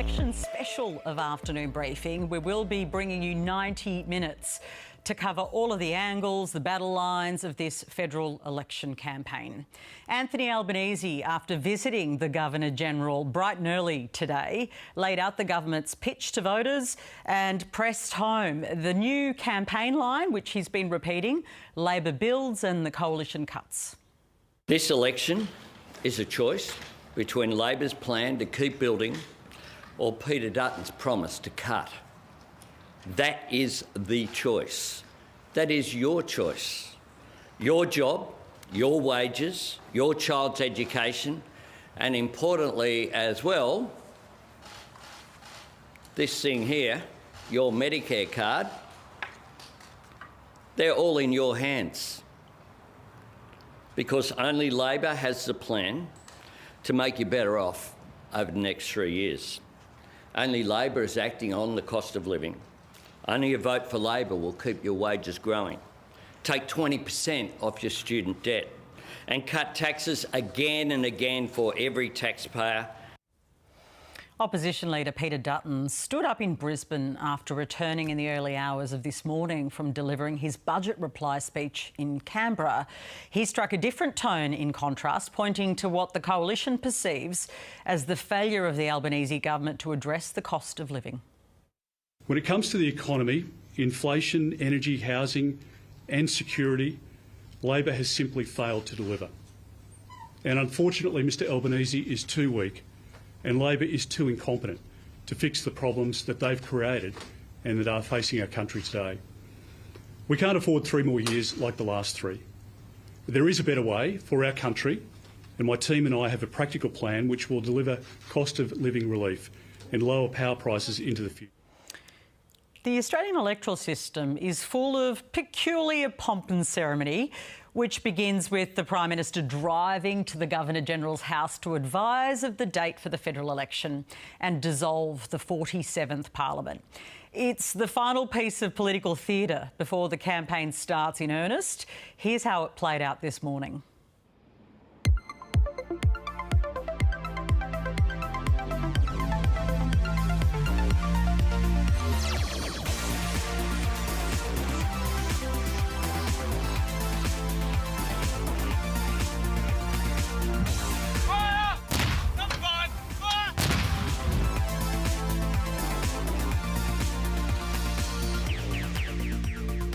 election special of Afternoon Briefing. We will be bringing you 90 minutes to cover all of the angles, the battle lines of this federal election campaign. Anthony Albanese, after visiting the Governor-General bright and early today, laid out the government's pitch to voters and pressed home the new campaign line, which he's been repeating: Labor builds and the coalition cuts. This election is a choice between Labor's plan to keep building or Peter Dutton's promise to cut. That is the choice. That is your choice. Your job, your wages, your child's education, and importantly as well, this thing here, your Medicare card, they're all in your hands. Because only Labor has the plan to make you better off over the next 3 years. Only Labor is acting on the cost of living. Only a vote for Labor will keep your wages growing. Take 20% off your student debt and cut taxes again and again for every taxpayer. Opposition leader Peter Dutton stood up in Brisbane after returning in the early hours of this morning from delivering his budget reply speech in Canberra. He struck a different tone in contrast, pointing to what the coalition perceives as the failure of the Albanese government to address the cost of living. When it comes to the economy, inflation, energy, housing and security, Labor has simply failed to deliver. And unfortunately, Mr Albanese is too weak and Labor is too incompetent to fix the problems that they've created and that are facing our country today. We can't afford 3 more years like the last 3. But there is a better way for our country, and my team and I have a practical plan which will deliver cost of living relief and lower power prices into the future. The Australian electoral system is full of peculiar pomp and ceremony, which begins with the Prime Minister driving to the Governor-General's house to advise of the date for the federal election and dissolve the 47th Parliament. It's the final piece of political theatre before the campaign starts in earnest. Here's how it played out this morning.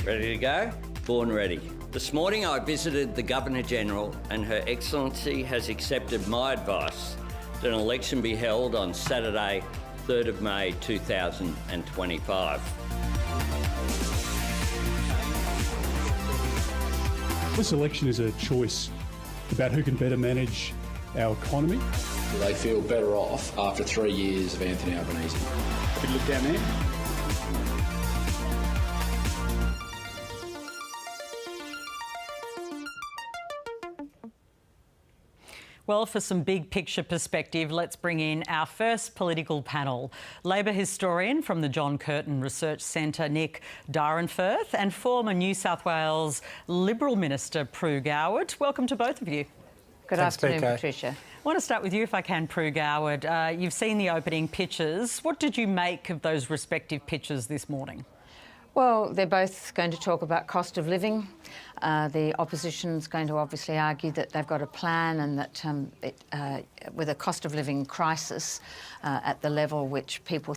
Ready to go? Born ready. This morning I visited the Governor-General and Her Excellency has accepted my advice that an election be held on Saturday, 3rd of May 2025. This election is a choice about who can better manage our economy. Do they feel better off after 3 years of Anthony Albanese? Could you look down there? Well, for some big picture perspective, let's bring in our first political panel. Labor historian from the John Curtin Research Centre, Nick Dyrenforth, and former New South Wales Liberal Minister Pru Goward. Welcome to both of you. Good afternoon, Patricia. I want to start with you, if I can, Pru Goward. You've seen the opening pitches. What did you make of those respective pitches this morning? Well, they're both going to talk about cost of living. The opposition's going to obviously argue that they've got a plan and that with a cost of living crisis at the level which people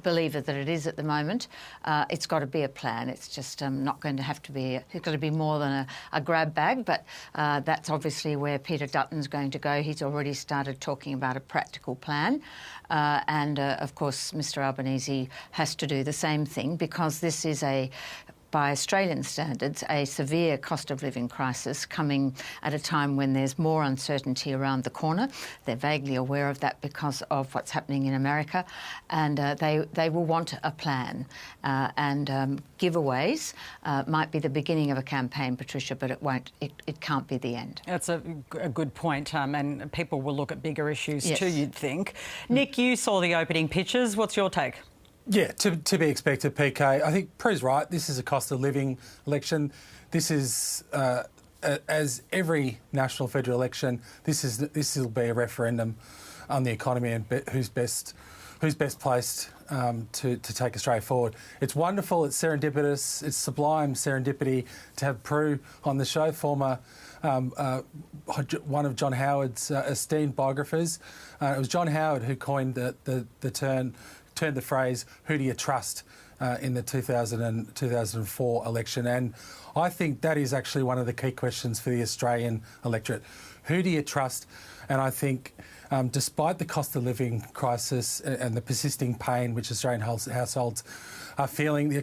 believe that it is at the moment, it's got to be a plan. It's just not going to have to be, it's got to be more than a grab bag, but that's obviously where Peter Dutton's going to go. He's already started talking about a practical plan. Of course, Mr Albanese has to do the same thing because this is by Australian standards, a severe cost of living crisis coming at a time when there's more uncertainty around the corner. They're vaguely aware of that because of what's happening in America, and they will want a plan. Giveaways might be the beginning of a campaign, Patricia, but it can't be the end. That's a good point, and people will look at bigger issues Yes. too, you'd think. Nick, you saw the opening pitches. What's your take? Yeah, to be expected, PK. I think Pru's right. This is a cost of living election. This is, as every national federal election, this will be a referendum on the economy and who's best who's best placed to take Australia forward. It's wonderful, it's serendipitous, it's sublime serendipity to have Pru on the show, former one of John Howard's esteemed biographers. It was John Howard who coined turned the phrase, "Who do you trust?" In the 2004 election. And I think that is actually one of the key questions for the Australian electorate. Who do you trust? And I think despite the cost of living crisis and the persisting pain which Australian households are feeling, the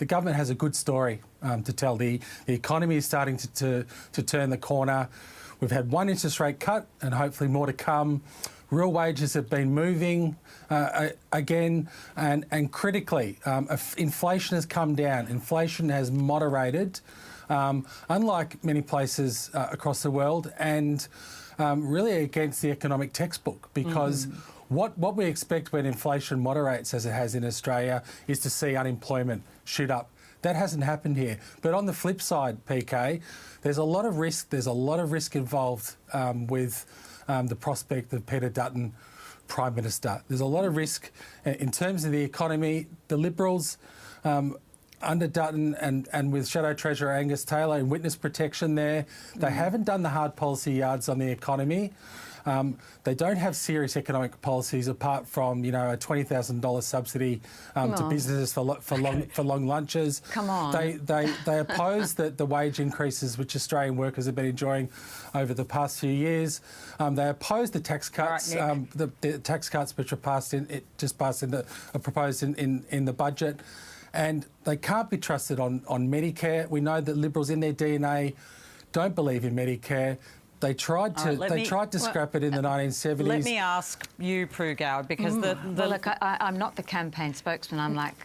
government has a good story to tell. The economy is starting to turn the corner. We've had one interest rate cut and hopefully more to come. Real wages have been moving again, and critically, inflation has come down. Inflation has moderated, unlike many places across the world, and really against the economic textbook, because what we expect when inflation moderates, as it has in Australia, is to see unemployment shoot up. That hasn't happened here. But on the flip side, PK, there's a lot of risk. There's a lot of risk involved with the prospect of Peter Dutton Prime Minister. There's a lot of risk in terms of the economy. The Liberals, under Dutton and with Shadow Treasurer Angus Taylor in witness protection there, they haven't done the hard policy yards on the economy. They don't have serious economic policies apart from, a $20,000 subsidy to businesses for long lunches. Come on. They oppose the wage increases which Australian workers have been enjoying over the past few years. They oppose the tax cuts, Right, the tax cuts which are proposed in the budget, and they can't be trusted on Medicare. We know that Liberals in their DNA don't believe in Medicare. They tried to scrap it in the 1970s. Let me ask you, Pru Goward, because look, I'm not the campaign spokesman. I'm like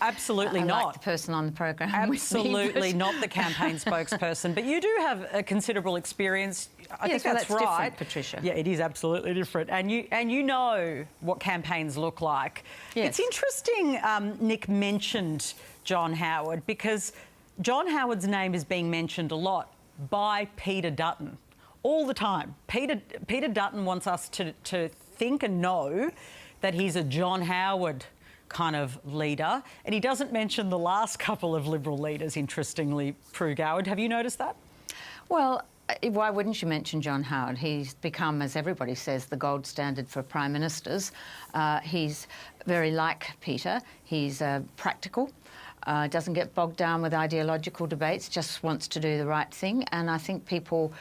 absolutely I not like the person on the program. Absolutely not the campaign spokesperson. But you do have a considerable experience. I think that's right, different, Patricia. Yeah, it is absolutely different, and you know what campaigns look like. Yes. It's interesting. Nick mentioned John Howard because John Howard's name is being mentioned a lot by Peter Dutton. All the time. Peter Dutton wants us to think and know that he's a John Howard kind of leader, and he doesn't mention the last couple of Liberal leaders, interestingly, Pru Goward. Have you noticed that? Well, why wouldn't you mention John Howard? He's become, as everybody says, the gold standard for Prime Ministers. He's very like Peter. He's practical. Doesn't get bogged down with ideological debates, just wants to do the right thing. And I think people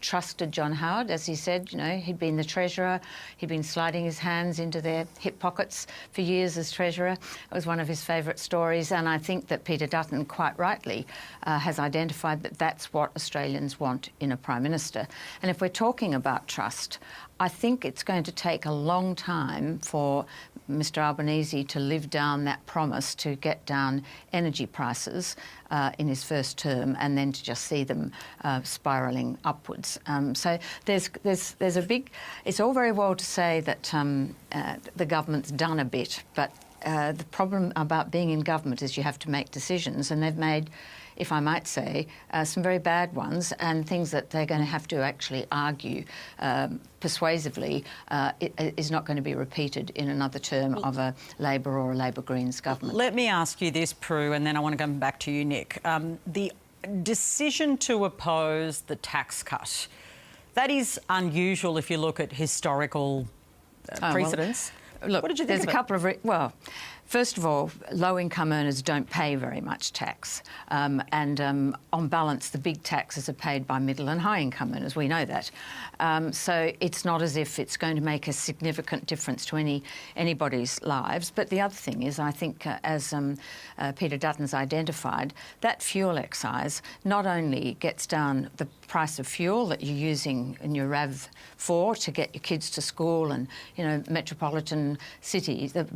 trusted John Howard, as he said. He'd been the Treasurer. He'd been sliding his hands into their hip pockets for years as Treasurer. It was one of his favourite stories. And I think that Peter Dutton, quite rightly, has identified that that's what Australians want in a Prime Minister. And if we're talking about trust, I think it's going to take a long time for Mr Albanese to live down that promise to get down energy prices in his first term, and then to just see them spiralling upwards. So there's a big. It's all very well to say that the government's done a bit, but the problem about being in government is you have to make decisions, and they've made, if I might say, some very bad ones, and things that they're going to have to actually argue persuasively is not going to be repeated in another term of a Labor or a Labor Greens government. Let me ask you this, Pru, and then I want to come back to you, Nick. The decision to oppose the tax cut, that is unusual if you look at historical precedents. Well, look, what did you think there's a couple of... First of all, low-income earners don't pay very much tax. And on balance, the big taxes are paid by middle and high-income earners. We know that. So it's not as if it's going to make a significant difference to anybody's lives. But the other thing is, I think, as Peter Dutton's identified, that fuel excise not only gets down the price of fuel that you're using in your RAV4 to get your kids to school, and, metropolitan cities, the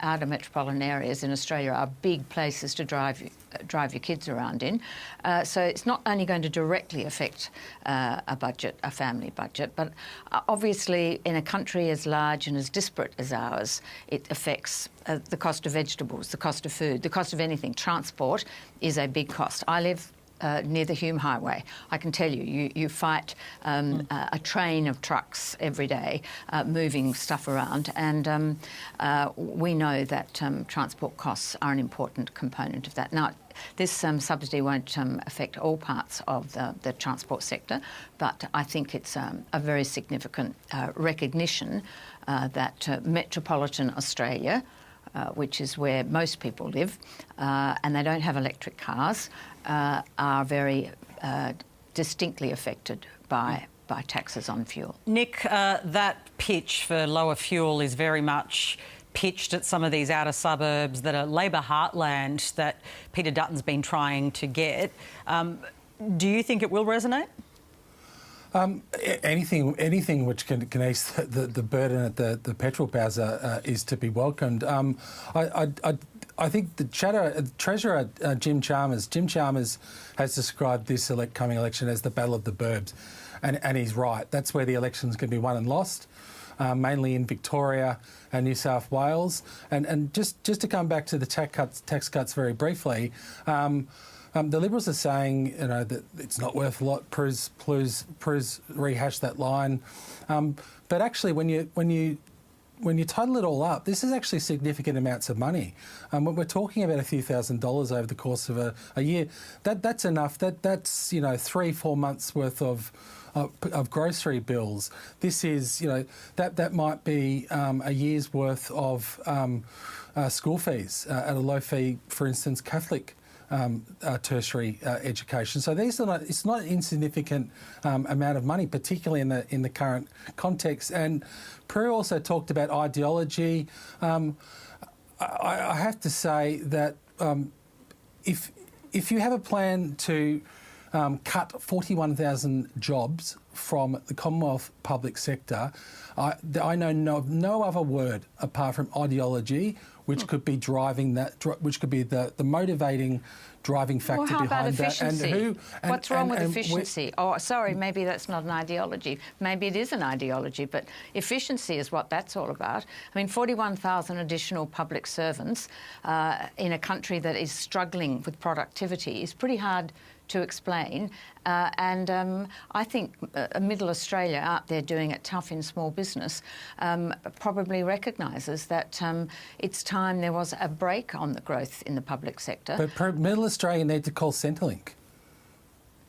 outer metropolitan areas in Australia are big places to drive your kids around in. So it's not only going to directly affect a family budget, but obviously in a country as large and as disparate as ours, it affects the cost of vegetables, the cost of food, the cost of anything. Transport is a big cost. I live near the Hume Highway. I can tell you, you fight a train of trucks every day moving stuff around, and we know that transport costs are an important component of that. Now, this subsidy won't affect all parts of the transport sector, but I think it's a very significant recognition that metropolitan Australia, which is where most people live, and they don't have electric cars, are very distinctly affected by taxes on fuel. Nick, that pitch for lower fuel is very much pitched at some of these outer suburbs that are Labor heartland that Peter Dutton's been trying to get. Do you think it will resonate? Anything which can ease the burden at the petrol bowser is to be welcomed. I think the Treasurer Jim Chalmers has described this coming election as the battle of the burbs, and he's right. That's where the election's going to be won and lost. Mainly in Victoria and New South Wales. And just to come back to the tax cuts very briefly, the Liberals are saying, that it's not worth a lot. Pru's rehashed that line. But actually, when you total it all up, this is actually significant amounts of money. When we're talking about a few $1,000s over the course of a year, that's enough. That's 3-4 months worth of grocery bills. This is, that might be a year's worth of school fees at a low fee, for instance, Catholic tertiary education. So it's not an insignificant amount of money, particularly in the current context. And Pru also talked about ideology. I have to say that if you have a plan to cut 41,000 jobs from the Commonwealth public sector, I know no other word apart from ideology which could be driving that, which could be the motivating driving factor behind that. Well, how about efficiency? What's wrong with efficiency? Oh, sorry, maybe that's not an ideology. Maybe it is an ideology, but efficiency is what that's all about. I mean, 41,000 additional public servants in a country that is struggling with productivity is pretty hard to explain, and I think Middle Australia out there doing it tough in small business probably recognises that it's time there was a break on the growth in the public sector. But Middle Australia need to call Centrelink.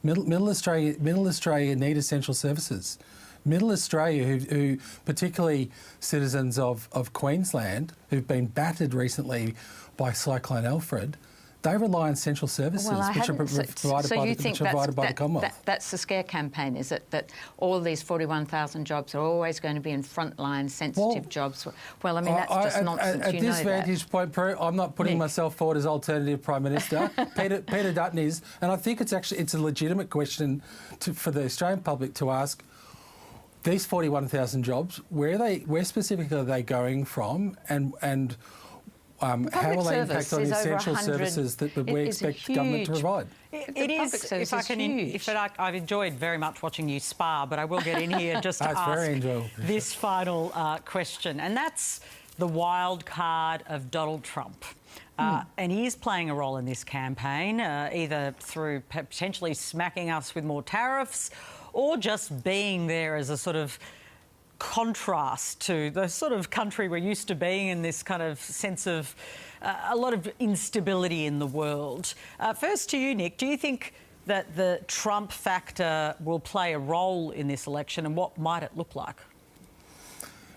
Middle Australia need essential services. Middle Australia, who particularly citizens of Queensland, who've been battered recently by Cyclone Alfred, they rely on essential services, which are provided by the Commonwealth. That's the scare campaign, is it? That all these 41,000 jobs are always going to be in frontline sensitive jobs? Well, I mean, that's just nonsense. At this vantage point, Pru, I'm not putting myself forward as alternative Prime Minister. Peter Dutton is, and I think it's a legitimate question for the Australian public to ask. These 41,000 jobs, where specifically are they going from, and how will they impact on the essential services that we expect government to provide? It is. If I can, I've enjoyed very much watching you spar, but I will get in here just to ask this final question, and that's the wild card of Donald Trump. And he is playing a role in this campaign, either through potentially smacking us with more tariffs or just being there as a sort of contrast to the sort of country we're used to being in, this kind of sense of a lot of instability in the world. First to you, Nick, do you think that the Trump factor will play a role in this election, and what might it look like?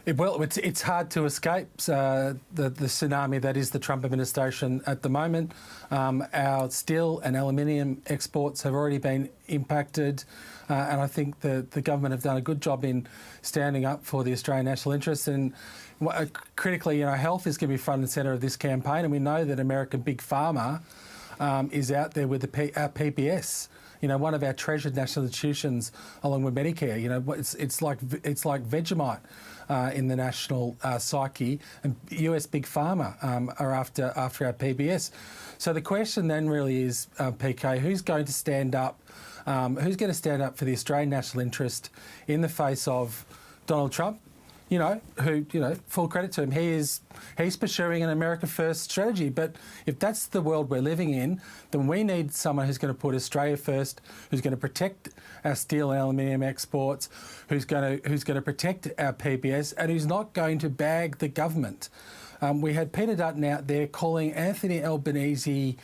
It's hard to escape the tsunami that is the Trump administration at the moment. Our steel and aluminium exports have already been impacted, and I think the government have done a good job in standing up for the Australian national interest. And critically, health is going to be front and centre of this campaign, and we know that American Big Pharma is out there with our PBS. One of our treasured national institutions, along with Medicare. It's like Vegemite in the national psyche, and US Big Pharma are after our PBS. So the question then really is, PK, who's going to stand up? Who's going to stand up for the Australian national interest in the face of Donald Trump, full credit to him. He's pursuing an America First strategy. But if that's the world we're living in, then we need someone who's going to put Australia first, who's going to protect our steel and aluminium exports, who's going to protect our PBS, and who's not going to bag the government. We had Peter Dutton out there calling Anthony Albanese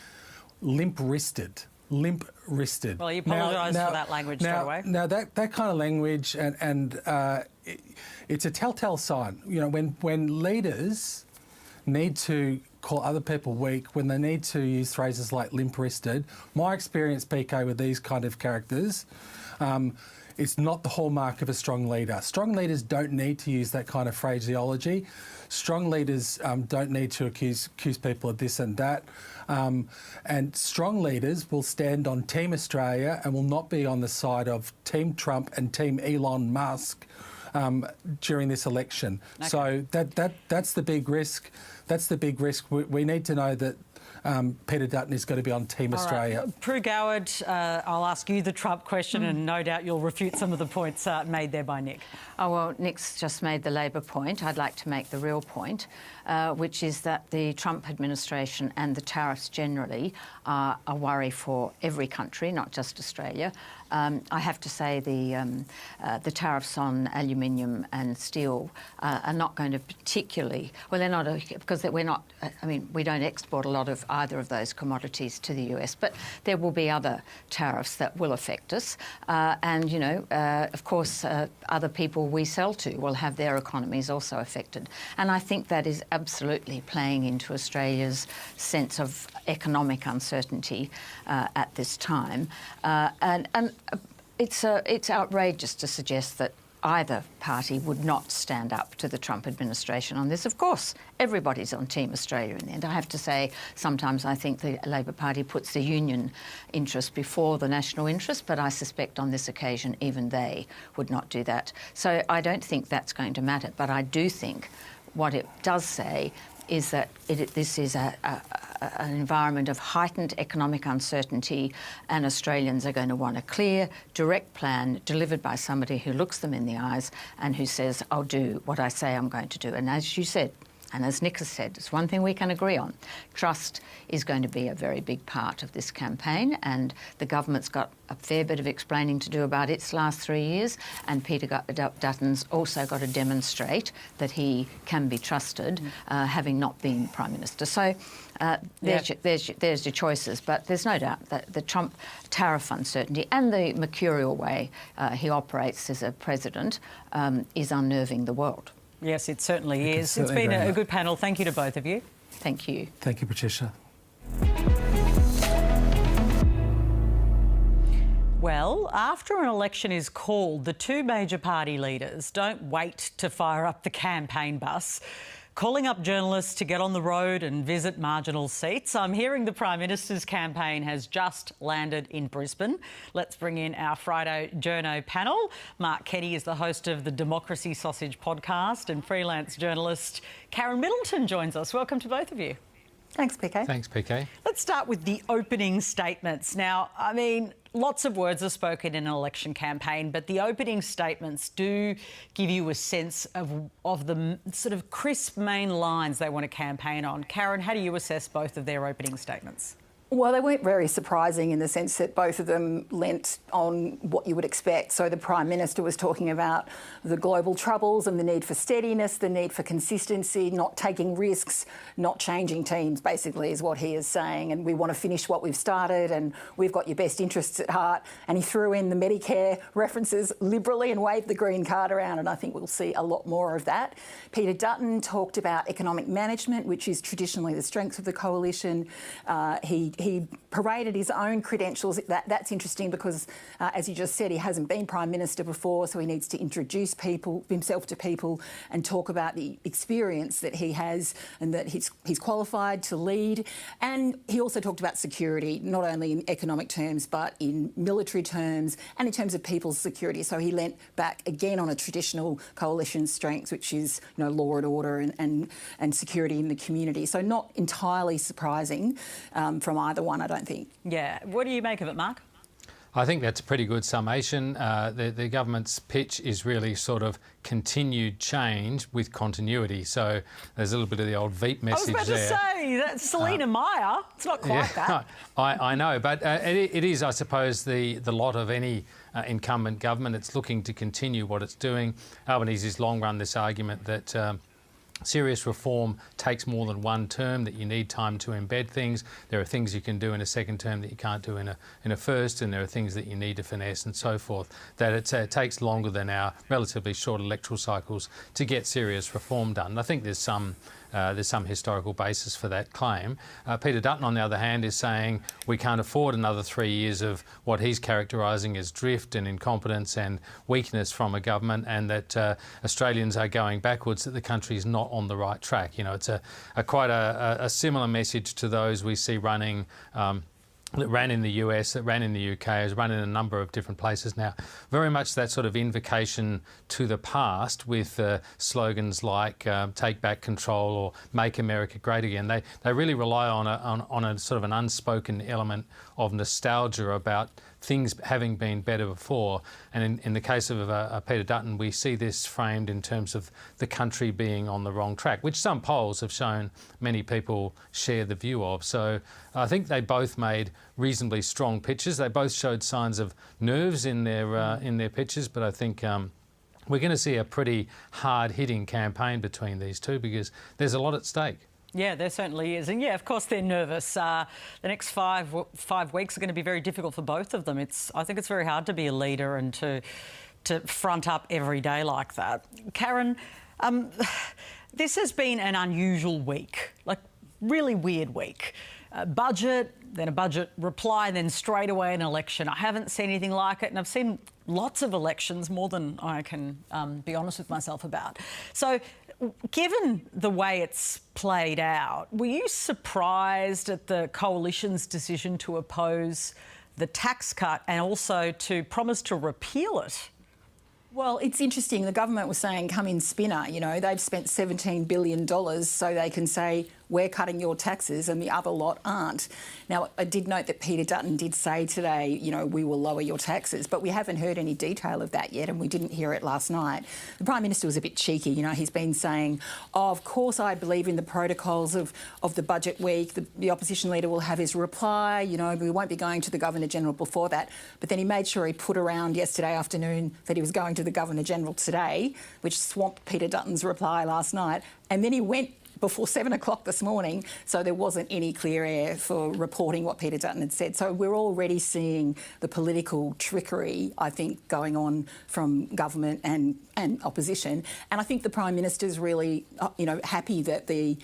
limp-wristed. Well, you apologised for that language straight away. Now, that kind of language, it's a telltale sign. When leaders need to call other people weak, when they need to use phrases like limp-wristed, my experience, PK, with these kind of characters, it's not the hallmark of a strong leader. Strong leaders don't need to use that kind of phraseology. Strong leaders don't need to accuse people of this and that. And strong leaders will stand on Team Australia and will not be on the side of Team Trump and Team Elon Musk during this election. Okay. So that's the big risk. That's the big risk. We need to know that Peter Dutton is going to be on Team Australia. Right. Pru Goward, I'll ask you the Trump question and no doubt you'll refute some of the points made there by Nick. Oh, well, Nick's just made the Labor point. I'd like to make the real point, which is that the Trump administration and the tariffs generally are a worry for every country, not just Australia. I have to say the tariffs on aluminium and steel are not going to particularly... Well, they're not... because we're not... I mean, we don't export a lot of either of those commodities to the US, but there will be other tariffs that will affect us. Of course, other people we sell to will have their economies also affected. And I think that is absolutely playing into Australia's sense of economic uncertainty at this time. It's outrageous to suggest that either party would not stand up to the Trump administration on this. Of course, everybody's on Team Australia in the end. I have to say, sometimes I think the Labor Party puts the union interest before the national interest, but I suspect on this occasion even they would not do that. So I don't think that's going to matter, but I do think what it does say is that this is an environment of heightened economic uncertainty, and Australians are going to want a clear, direct plan delivered by somebody who looks them in the eyes and who says, I'll do what I say I'm going to do. And as you said, and as Nick has said, it's one thing we can agree on. Trust is going to be a very big part of this campaign, and the government's got a fair bit of explaining to do about its last 3 years, and Peter Dutton's also got to demonstrate that he can be trusted, having not been Prime Minister. So there's your choices, but there's no doubt that the Trump tariff uncertainty and the mercurial way he operates as a president is unnerving the world. Yes, it certainly is. It's been a good panel. Thank you to both of you. Thank you. Thank you, Patricia. Well, after an election is called, the two major party leaders don't wait to fire up the campaign bus, calling up journalists to get on the road and visit marginal seats. I'm hearing the Prime Minister's campaign has just landed in Brisbane. Let's bring in our Friday Journo panel. Mark Kenny is the host of the Democracy Sausage podcast, and freelance journalist Karen Middleton joins us. Welcome to both of you. Thanks, PK. Thanks, PK. Let's start with the opening statements. Now, I mean, lots of words are spoken in an election campaign, but the opening statements do give you a sense of the sort of crisp main lines they want to campaign on. Karen, how do you assess both of their opening statements? Well, they weren't very surprising in the sense that both of them lent on what you would expect. So the Prime Minister was talking about the global troubles and the need for steadiness, the need for consistency, not taking risks, not changing teams, basically, is what he is saying. And we want to finish what we've started, and we've got your best interests at heart. And he threw in the Medicare references liberally and waved the green card around, and I think we'll see a lot more of that. Peter Dutton talked about economic management, which is traditionally the strength of the coalition. He paraded his own credentials. That's interesting because, as you just said, he hasn't been Prime Minister before, so he needs to introduce himself to people and talk about the experience that he has and that he's qualified to lead. And he also talked about security, not only in economic terms, but in military terms and in terms of people's security. So he leant back again on a traditional coalition strength, which is, law and order and security in the community. So not entirely surprising from either one, I don't think. Yeah. What do you make of it, Mark? I think that's a pretty good summation. The government's pitch is really sort of continued change with continuity. So there's a little bit of the old Veep message there. I was about to say, that's Selina Meyer. It's not quite that. I know, but it is, I suppose, the lot of any incumbent government. It's looking to continue what it's doing. Albanese's long run this argument that serious reform takes more than one term, that you need time to embed things. There are things you can do in a second term that you can't do in a first, and there are things that you need to finesse and so forth, that it takes longer than our relatively short electoral cycles to get serious reform done. I think there's some historical basis for that claim. Peter Dutton, on the other hand, is saying we can't afford another 3 years of what he's characterising as drift and incompetence and weakness from a government, and that Australians are going backwards, that the country is not on the right track. You know, it's quite a similar message to those we see running that ran in the US, that ran in the UK, has run in a number of different places now. Very much that sort of invocation to the past with slogans like take back control or make America great again. They really rely on a sort of an unspoken element of nostalgia about things having been better before. And in the case of Peter Dutton, we see this framed in terms of the country being on the wrong track, which some polls have shown many people share the view of. So I think they both made reasonably strong pitches. They both showed signs of nerves in their pitches, but I think we're going to see a pretty hard-hitting campaign between these two because there's a lot at stake. Yeah, there certainly is. And yeah, of course they're nervous. The next five weeks are going to be very difficult for both of them. I think it's very hard to be a leader and to front up every day like that. Karen, this has been an unusual week, like really weird week. Budget, then a budget reply, then straight away an election. I haven't seen anything like it, and I've seen lots of elections, more than I can be honest with myself about. So, given the way it's played out, were you surprised at the coalition's decision to oppose the tax cut and also to promise to repeal it? Well, it's interesting. The government was saying, come in spinner. You know, they've spent $17 billion so they can say, we're cutting your taxes and the other lot aren't. Now, I did note that Peter Dutton did say today, you know, we will lower your taxes, but we haven't heard any detail of that yet, and we didn't hear it last night. The Prime Minister was a bit cheeky. You know, he's been saying, oh, of course I believe in the protocols of the budget week. The opposition leader will have his reply. You know, we won't be going to the Governor-General before that. But then he made sure he put around yesterday afternoon that he was going to the Governor-General today, which swamped Peter Dutton's reply last night. And then he went before 7 o'clock this morning, so there wasn't any clear air for reporting what Peter Dutton had said. So we're already seeing the political trickery, I think, going on from government and opposition. And I think the Prime Minister's really, you know, happy that they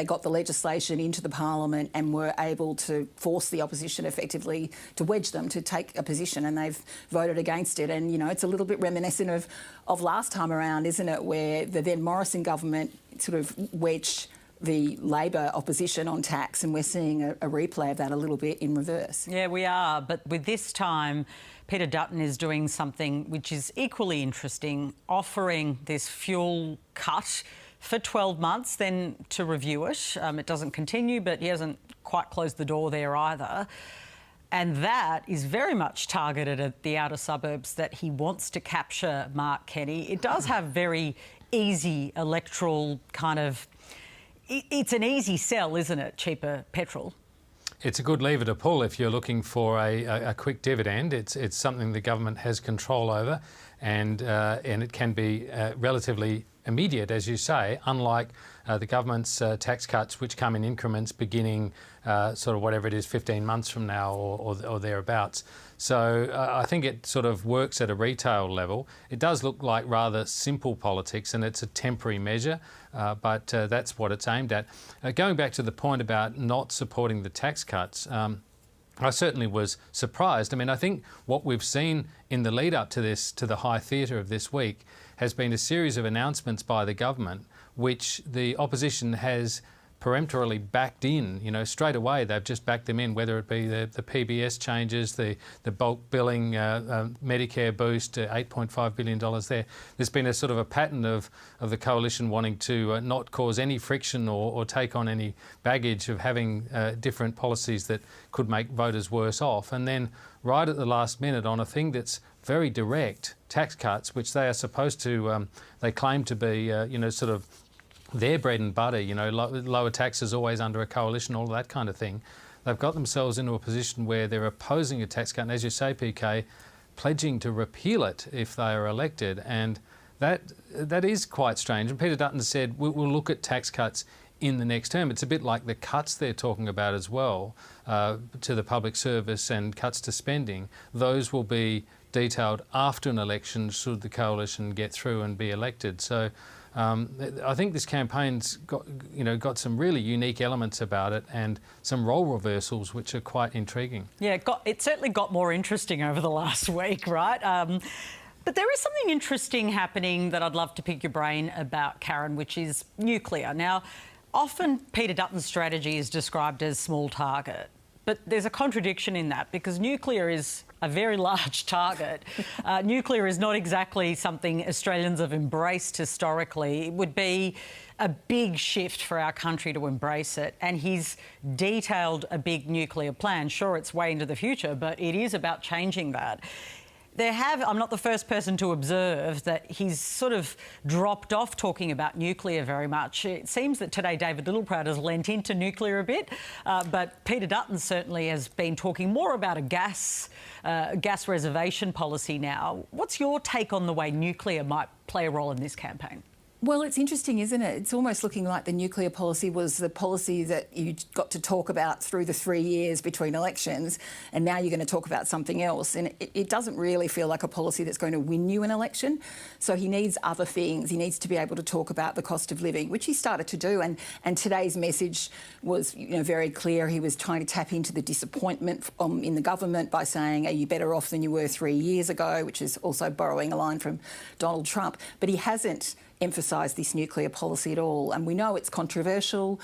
got the legislation into the Parliament and were able to force the opposition effectively to wedge them to take a position, and they've voted against it. And, you know, it's a little bit reminiscent of last time around, isn't it, where the then Morrison government sort of wedged the Labor opposition on tax, and we're seeing a replay of that a little bit in reverse. Yeah, we are. But with this time, Peter Dutton is doing something which is equally interesting, offering this fuel cut for 12 months, then to review it. It doesn't continue, but he hasn't quite closed the door there either. And that is very much targeted at the outer suburbs that he wants to capture, Mark Kenny. It does have very easy electoral kind of... It's an easy sell, isn't it? Cheaper petrol. It's a good lever to pull if you're looking for a quick dividend. It's something the government has control over, and it can be relatively immediate, as you say, unlike the government's tax cuts, which come in increments beginning sort of whatever it is, 15 months from now or thereabouts. So I think it sort of works at a retail level. It does look like rather simple politics, and it's a temporary measure, but that's what it's aimed at. Going back to the point about not supporting the tax cuts, I certainly was surprised. I mean, I think what we've seen in the lead up to this, to the high theatre of this week, has been a series of announcements by the government which the opposition has peremptorily backed in, straight away they've just backed them in, whether it be the PBS changes, the bulk billing, Medicare boost, $8.5 billion there. There's been a sort of a pattern of the coalition wanting to not cause any friction or take on any baggage of having different policies that could make voters worse off. And then right at the last minute on a thing that's very direct, tax cuts, which they are supposed to, they claim to be, sort of their bread and butter, lower taxes always under a coalition, all that kind of thing. They've got themselves into a position where they're opposing a tax cut, and as you say, PK, pledging to repeal it if they are elected. And that is quite strange. And Peter Dutton said, we'll look at tax cuts in the next term. It's a bit like the cuts they're talking about as well to the public service and cuts to spending. Those will be detailed after an election should the coalition get through and be elected. So I think this campaign's got some really unique elements about it and some role reversals which are quite intriguing. Yeah, it certainly got more interesting over the last week, right? But there is something interesting happening that I'd love to pick your brain about, Karen, which is nuclear. Now, often Peter Dutton's strategy is described as small target, but there's a contradiction in that because nuclear is a very large target. Nuclear is not exactly something Australians have embraced historically. It would be a big shift for our country to embrace it. And he's detailed a big nuclear plan. Sure, it's way into the future, but it is about changing that. I'm not the first person to observe that he's sort of dropped off talking about nuclear very much. It seems that today David Littleproud has lent into nuclear a bit, but Peter Dutton certainly has been talking more about a gas reservation policy now. What's your take on the way nuclear might play a role in this campaign? Well, it's interesting, isn't it? It's almost looking like the nuclear policy was the policy that you got to talk about through the 3 years between elections, and now you're going to talk about something else. And it doesn't really feel like a policy that's going to win you an election. So he needs other things. He needs to be able to talk about the cost of living, which he started to do. And today's message was, very clear. He was trying to tap into the disappointment in the government by saying, are you better off than you were 3 years ago, which is also borrowing a line from Donald Trump. But he hasn't emphasise this nuclear policy at all. And we know it's controversial.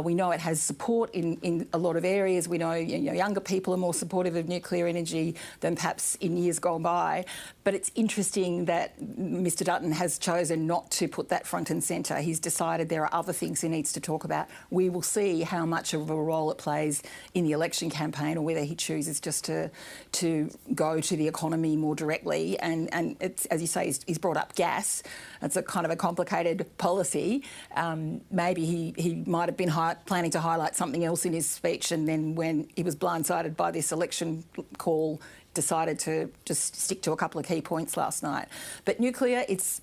We know it has support in a lot of areas. We know, younger people are more supportive of nuclear energy than perhaps in years gone by. But it's interesting that Mr Dutton has chosen not to put that front and centre. He's decided there are other things he needs to talk about. We will see how much of a role it plays in the election campaign or whether he chooses just to go to the economy more directly. And it's, as you say, he's brought up gas. It's a kind of a complicated policy. Maybe he might have been planning to highlight something else in his speech, and then when he was blindsided by this election call, decided to just stick to a couple of key points last night. But nuclear, it's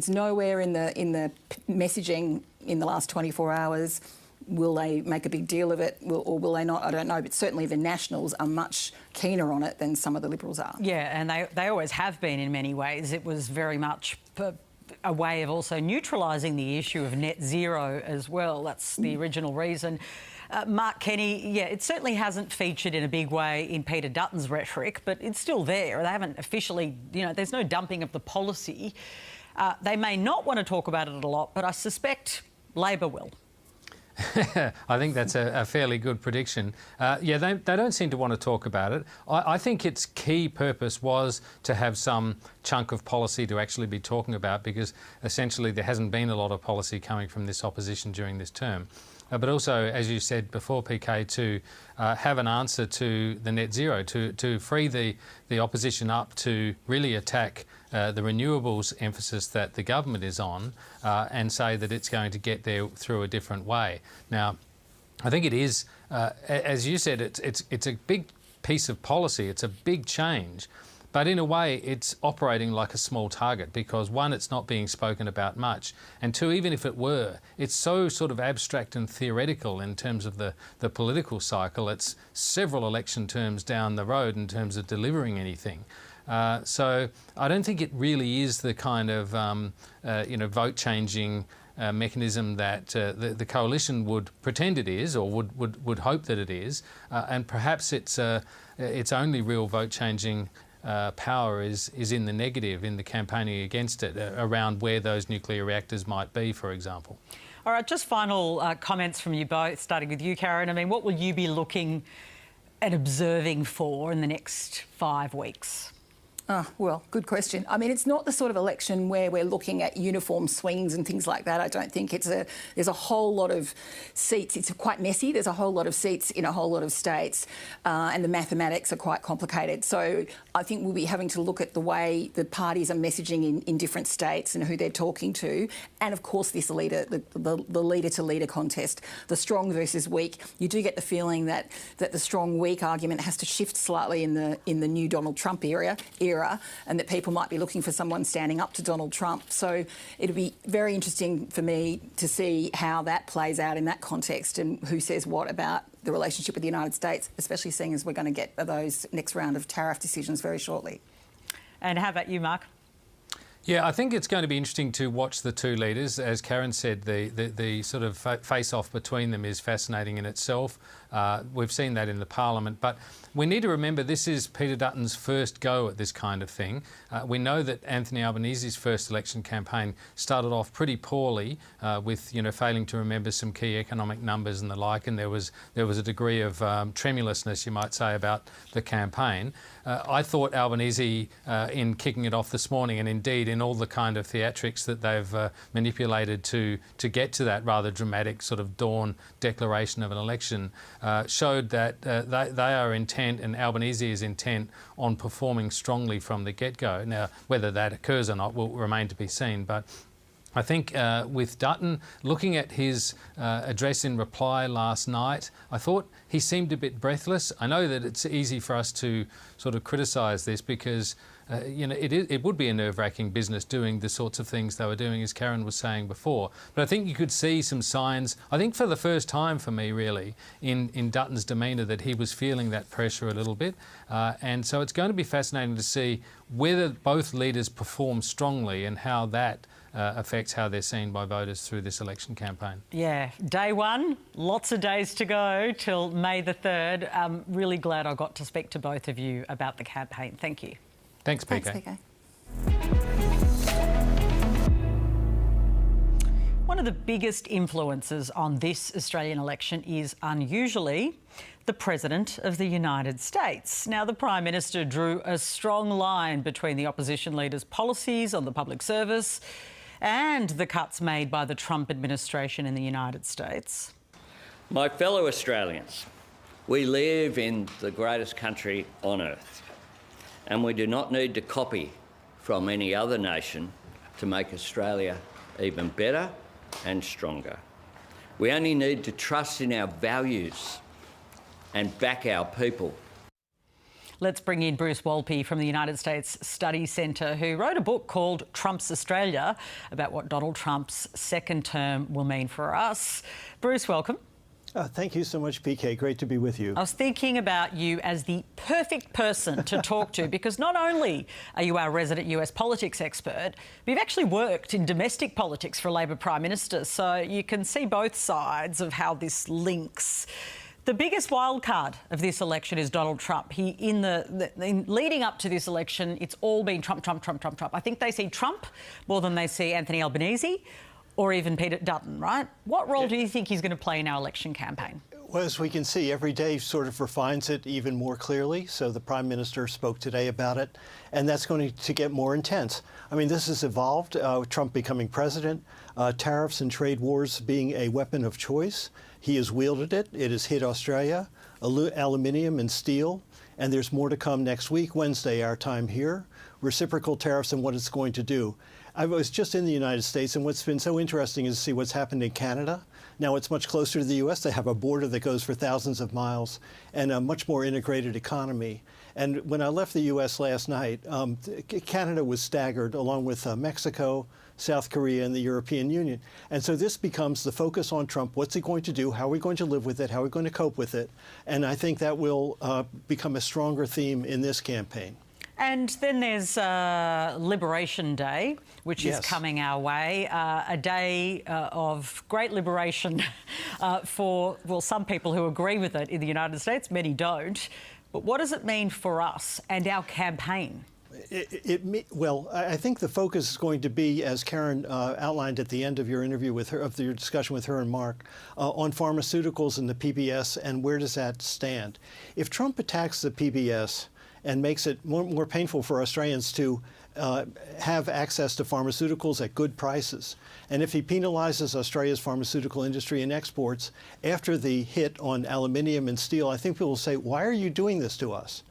nowhere in the messaging in the last 24 hours. Will they make a big deal of it or will they not? I don't know, but certainly the Nationals are much keener on it than some of the Liberals are. Yeah, and they always have been in many ways. It was very much a way of also neutralising the issue of net zero as well. That's the original reason. Mark Kenny, it certainly hasn't featured in a big way in Peter Dutton's rhetoric, but it's still there. They haven't officially, there's no dumping of the policy. They may not want to talk about it a lot, but I suspect Labor will. I think that's a fairly good prediction. They don't seem to want to talk about it. I think its key purpose was to have some chunk of policy to actually be talking about, because essentially there hasn't been a lot of policy coming from this opposition during this term. But also, as you said before, PK, to have an answer to the net zero, to free the opposition up to really attack the renewables emphasis that the government is on and say that it's going to get there through a different way. Now, I think it is, as you said, it's a big piece of policy, it's a big change. But in a way, it's operating like a small target because, one, it's not being spoken about much, and two, even if it were, it's so sort of abstract and theoretical in terms of the political cycle. It's several election terms down the road in terms of delivering anything. So I don't think it really is the kind of, vote-changing mechanism that the coalition would pretend it is, or would hope that it is, and perhaps its only real vote-changing power is in the negative, in the campaigning against it, around where those nuclear reactors might be, for example. All right, just final comments from you both, starting with you, Karen. I mean, what will you be looking and observing for in the next 5 weeks? Well, good question. I mean, it's not the sort of election where we're looking at uniform swings and things like that. I don't think there's a whole lot of seats. It's quite messy. There's a whole lot of seats in a whole lot of states, and the mathematics are quite complicated. So I think we'll be having to look at the way the parties are messaging in different states and who they're talking to, and of course this leader, the leader-to-leader contest, the strong versus weak. You do get the feeling that the strong-weak argument has to shift slightly in the new Donald Trump era, and that people might be looking for someone standing up to Donald Trump. So it'll be very interesting for me to see how that plays out in that context and who says what about the relationship with the United States, especially seeing as we're going to get those next round of tariff decisions very shortly. And how about you, Mark? Yeah, I think it's going to be interesting to watch the two leaders. As Karen said, the sort of face-off between them is fascinating in itself. We've seen that in the Parliament. But we need to remember this is Peter Dutton's first go at this kind of thing. We know that Anthony Albanese's first election campaign started off pretty poorly with, failing to remember some key economic numbers and the like, and there was a degree of tremulousness, you might say, about the campaign. I thought Albanese, in kicking it off this morning, and indeed in all the kind of theatrics that they've manipulated to get to that rather dramatic sort of dawn declaration of an election, showed that they are intent, and Albanese is intent on performing strongly from the get-go. Now, whether that occurs or not will remain to be seen, but I think with Dutton, looking at his address in reply last night, I thought he seemed a bit breathless. I know that it's easy for us to sort of criticise this because it would be a nerve-wracking business doing the sorts of things they were doing, as Karen was saying before. But I think you could see some signs, I think for the first time for me really, in Dutton's demeanour that he was feeling that pressure a little bit. And so it's going to be fascinating to see whether both leaders perform strongly and how that affects how they're seen by voters through this election campaign. Yeah, day one, lots of days to go till May the 3rd. I'm really glad I got to speak to both of you about the campaign. Thank you. Thanks, PK. Thanks, PK. One of the biggest influences on this Australian election is, unusually, the President of the United States. Now, the Prime Minister drew a strong line between the opposition leader's policies on the public service and the cuts made by the Trump administration in the United States. My fellow Australians, we live in the greatest country on earth, and we do not need to copy from any other nation to make Australia even better and stronger. We only need to trust in our values and back our people. Let's bring in Bruce Wolpe from the United States Study Centre, who wrote a book called Trump's Australia about what Donald Trump's second term will mean for us. Bruce, welcome. Thank you so much, PK. Great to be with you. I was thinking about you as the perfect person to talk to because not only are you our resident US politics expert, but you've actually worked in domestic politics for a Labor Prime Minister, so you can see both sides of how this links. The biggest wildcard of this election is Donald Trump. In leading up to this election, it's all been Trump, Trump, Trump, Trump, Trump. I think they see Trump more than they see Anthony Albanese or even Peter Dutton, right? What role do you think he's going to play in our election campaign? Well, as we can see, every day sort of refines it even more clearly. So the Prime Minister spoke today about it, and that's going to get more intense. I mean, this has evolved, Trump becoming president, tariffs and trade wars being a weapon of choice. He has wielded it. It has hit Australia, aluminium and steel, and there's more to come next week, Wednesday, our time here, reciprocal tariffs and what it's going to do. I was just in the United States, and what's been so interesting is to see what's happened in Canada. Now it's much closer to the U.S. They have a border that goes for thousands of miles and a much more integrated economy. And when I left the U.S. last night, Canada was staggered along with Mexico, South Korea, and the European Union. And so this becomes the focus on Trump. What's he going to do? How are we going to live with it? How are we going to cope with it? And I think that will become a stronger theme in this campaign. And then there's Liberation Day, which is coming our way, a day of great liberation for, well, some people who agree with it in the United States, many don't. But what does it mean for us and our campaign? Well, I think the focus is going to be, as Karen outlined at the end of your interview with her, of your discussion with her and Mark, on pharmaceuticals and the PBS and where does that stand. If Trump attacks the PBS and makes it more painful for Australians to have access to pharmaceuticals at good prices, and if he penalizes Australia's pharmaceutical industry and exports after the hit on aluminium and steel, I think people will say, why are you doing this to us?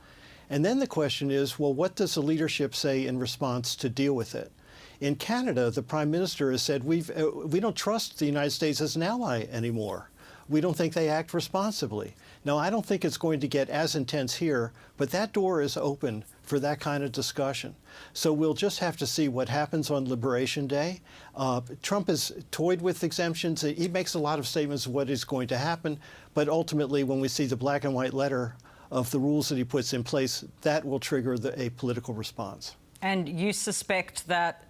And then the question is, well, what does the leadership say in response to deal with it? In Canada, the Prime Minister has said, we don't trust the United States as an ally anymore. We don't think they act responsibly. Now, I don't think it's going to get as intense here, but that door is open for that kind of discussion. So we'll just have to see what happens on Liberation Day. Trump has toyed with exemptions. He makes a lot of statements of what is going to happen, but ultimately, when we see the black and white letter of the rules that he puts in place, that will trigger a political response. And you suspect that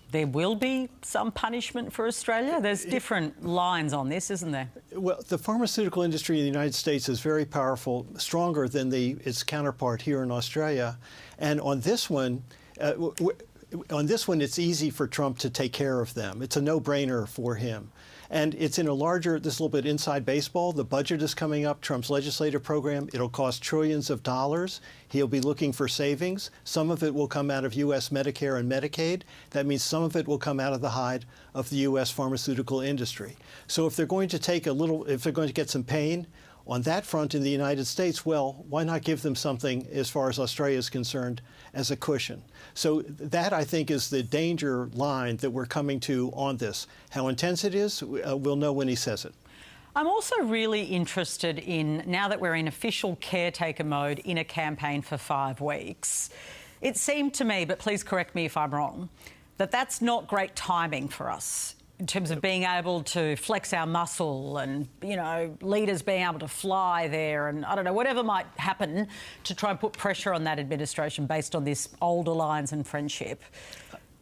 there will be some punishment for Australia? There's different lines on this, isn't there? Well, the pharmaceutical industry in the United States is very powerful, stronger than its counterpart here in Australia. And on this one, it's easy for Trump to take care of them. It's a no-brainer for him. And it's in a larger, this little bit inside baseball. The budget is coming up, Trump's legislative program. It'll cost trillions of dollars. He'll be looking for savings. Some of it will come out of U.S. Medicare and Medicaid. That means some of it will come out of the hide of the U.S. pharmaceutical industry. So if they're going to take if they're going to get some pain on that front in the United States, well, why not give them something, as far as Australia is concerned, as a cushion? So that, I think, is the danger line that we're coming to on this. How intense it is, we'll know when he says it. I'm also really interested in, now that we're in official caretaker mode in a campaign for 5 weeks, it seemed to me, but please correct me if I'm wrong, that that's not great timing for us in terms of being able to flex our muscle and, you know, leaders being able to fly there and, I don't know, whatever might happen to try and put pressure on that administration based on this old alliance and friendship.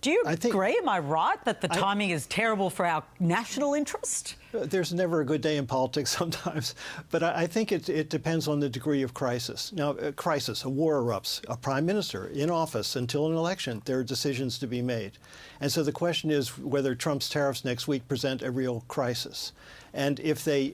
Do you agree? Am I right that the timing is terrible for our national interest? There's never a good day in politics sometimes, but I think it depends on the degree of crisis. Now, a war erupts, a prime minister in office until an election, there are decisions to be made. And so the question is whether Trump's tariffs next week present a real crisis. And if they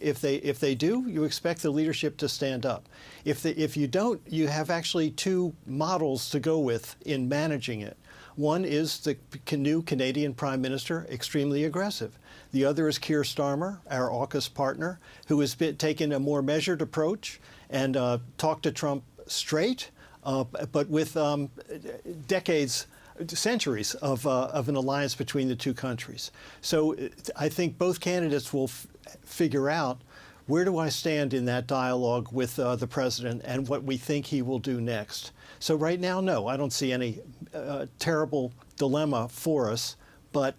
do, you expect the leadership to stand up. If you don't, you have actually 2 models to go with in managing it. One is the new Canadian Prime Minister, extremely aggressive. The other is Keir Starmer, our AUKUS partner, who has taken a more measured approach and talked to Trump straight, but with centuries of an alliance between the 2 countries. So I think both candidates will figure out, where do I stand in that dialogue with the president and what we think he will do next. So right now, no, I don't see any terrible dilemma for us, but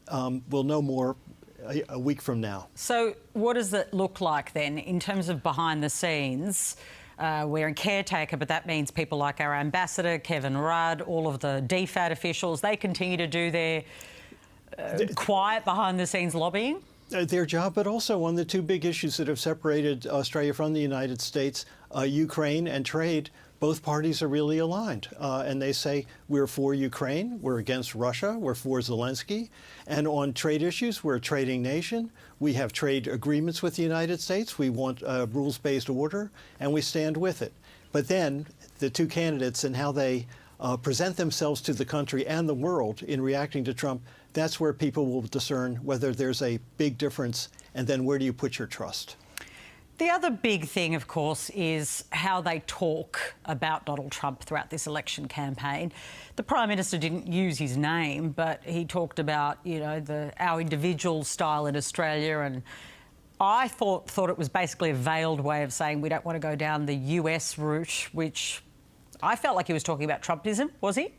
we'll know more a week from now. So what does it look like then in terms of behind the scenes? We're in caretaker, but that means people like our ambassador, Kevin Rudd, all of the DFAT officials, they continue to do their quiet behind-the-scenes lobbying? Their job, but also on the 2 big issues that have separated Australia from the United States, Ukraine and trade. Both parties are really aligned, and they say we're for Ukraine, we're against Russia, we're for Zelensky, and on trade issues, we're a trading nation. We have trade agreements with the United States. We want a rules-based order, and we stand with it. But then the 2 candidates and how they present themselves to the country and the world in reacting to Trump, that's where people will discern whether there's a big difference, and then where do you put your trust. The other big thing, of course, is how they talk about Donald Trump throughout this election campaign. The Prime Minister didn't use his name, but he talked about, you know, our individual style in Australia, and I thought it was basically a veiled way of saying we don't want to go down the US route, which I felt like he was talking about Trumpism, was he?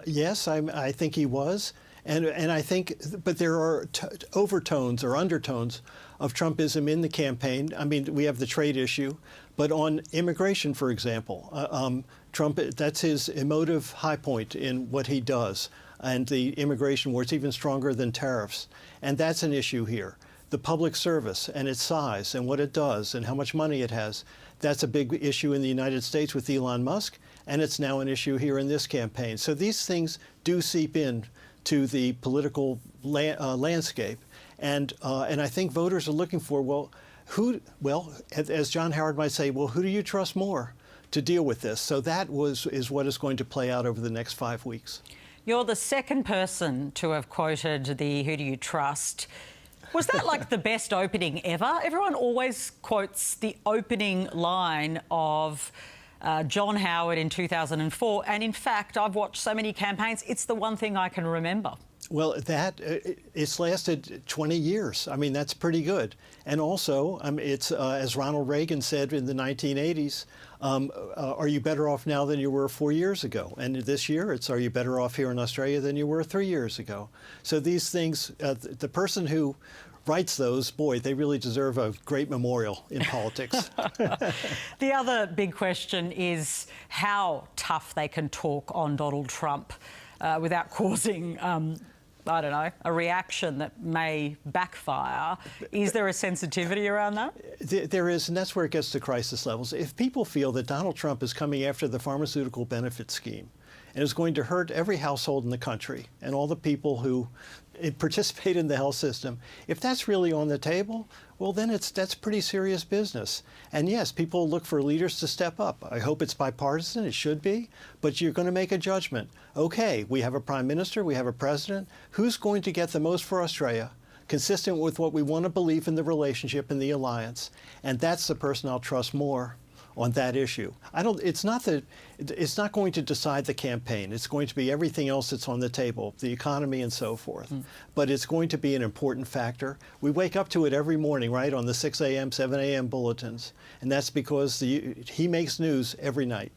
Yes, I think he was. And I think, but there are overtones or undertones of Trumpism in the campaign. I mean, we have the trade issue, but on immigration, for example, Trump, that's his emotive high point in what he does. And the immigration war, it's even stronger than tariffs. And that's an issue here. The public service and its size and what it does and how much money it has, that's a big issue in the United States with Elon Musk. and it's now an issue here in this campaign. So these things do seep in to the political landscape. And I think voters are looking for, as John Howard might say, well, who do you trust more to deal with this? So that is what is going to play out over the next 5 weeks. You're the second person to have quoted the "Who do you trust?" Was that like the best opening ever? Everyone always quotes the opening line of John Howard in 2004, and in fact, I've watched so many campaigns, it's the one thing I can remember. Well, it's lasted 20 years. I mean, that's pretty good. And also, it's as Ronald Reagan said in the 1980s, are you better off now than you were 4 years ago? And this year, it's are you better off here in Australia than you were 3 years ago? So these things, the person who writes those, boy, they really deserve a great memorial in politics. The other big question is how tough they can talk on Donald Trump without causing I don't know, a reaction that may backfire. Is there a sensitivity around that? There is, and that's where it gets to crisis levels. If people feel that Donald Trump is coming after the pharmaceutical benefit scheme and is going to hurt every household in the country and all the people who participate in the health system, if that's really on the table, well, then that's pretty serious business. And yes, people look for leaders to step up. I hope it's bipartisan, it should be, but you're going to make a judgment. Okay, we have a prime minister, we have a president. Who's going to get the most for Australia, consistent with what we want to believe in the relationship and the alliance? And that's the person I'll trust more on that issue. It's not going to decide the campaign. It's going to be everything else that's on the table, the economy and so forth. But it's going to be an important factor. We wake up to it every morning, right, on the 6 a.m., 7 a.m. bulletins. And that's because he makes news every night.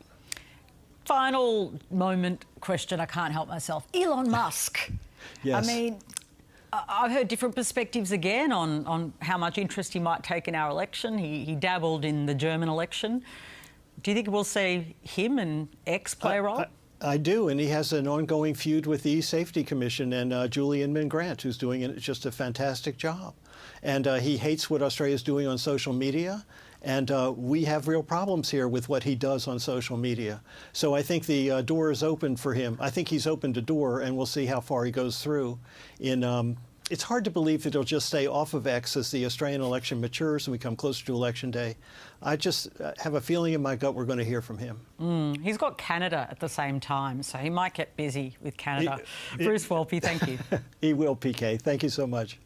Final moment question, I can't help myself. Elon Musk. Yes. I mean, I've heard different perspectives again on how much interest he might take in our election. He dabbled in the German election. Do you think we'll see him and X play a role? I do, and he has an ongoing feud with the E-Safety Commission and Julian Mingrant, who's doing just a fantastic job. And he hates what Australia's doing on social media. And we have real problems here with what he does on social media. So I think the door is open for him. I think he's opened a door, and we'll see how far he goes through. It's hard to believe that he'll just stay off of X as the Australian election matures and we come closer to Election Day. I just have a feeling in my gut we're going to hear from him. He's got Canada at the same time, so he might get busy with Canada. Bruce Wolpe, thank you. He will, PK. Thank you so much.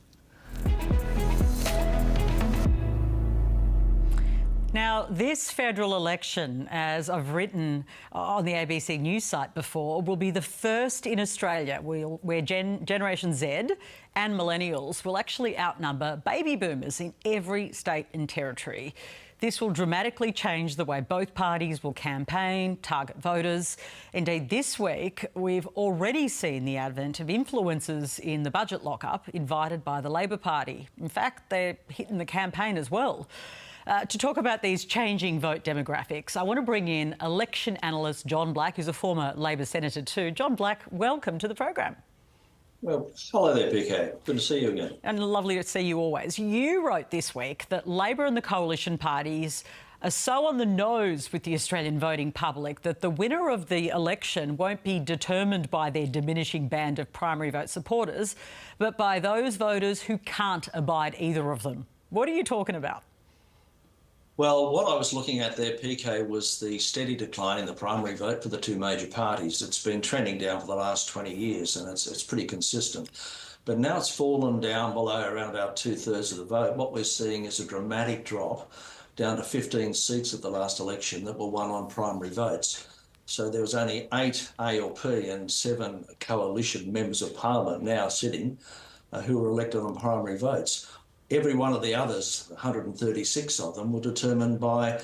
Now, this federal election, as I've written on the ABC News site before, will be the first in Australia where Generation Z and millennials will actually outnumber baby boomers in every state and territory. This will dramatically change the way both parties will campaign, target voters. Indeed, this week, we've already seen the advent of influencers in the budget lockup invited by the Labor Party. In fact, they're hitting the campaign as well. To talk about these changing vote demographics, I want to bring in election analyst John Black, who's a former Labor senator too. John Black, welcome to the program. Well, hello there, PK. Good to see you again. And lovely to see you always. You wrote this week that Labor and the coalition parties are so on the nose with the Australian voting public that the winner of the election won't be determined by their diminishing band of primary vote supporters, but by those voters who can't abide either of them. What are you talking about? Well, what I was looking at there, PK, was the steady decline in the primary vote for the two major parties. It's been trending down for the last 20 years, and it's pretty consistent. But now it's fallen down below around about 2/3 of the vote. What we're seeing is a dramatic drop down to 15 seats at the last election that were won on primary votes. So there was only 8 ALP and 7 coalition members of parliament now sitting who were elected on primary votes. Every one of the others, 136 of them, were determined by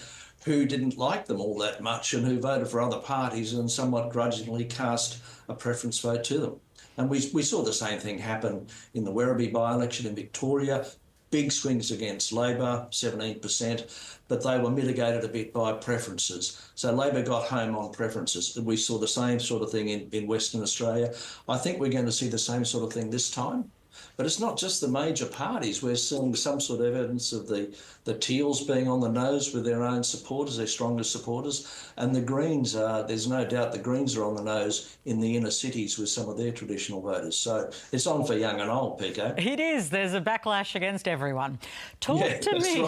who didn't like them all that much and who voted for other parties and somewhat grudgingly cast a preference vote to them. And we saw the same thing happen in the Werribee by-election in Victoria. Big swings against Labor, 17%, but they were mitigated a bit by preferences. So Labor got home on preferences. We saw the same sort of thing in Western Australia. I think we're going to see the same sort of thing this time. But it's not just the major parties. We're seeing some sort of evidence of the Teals being on the nose with their own supporters, their strongest supporters, and the Greens there's no doubt the Greens are on the nose in the inner cities with some of their traditional voters. So it's on for young and old, PK. It is. There's a backlash against everyone. Talk to me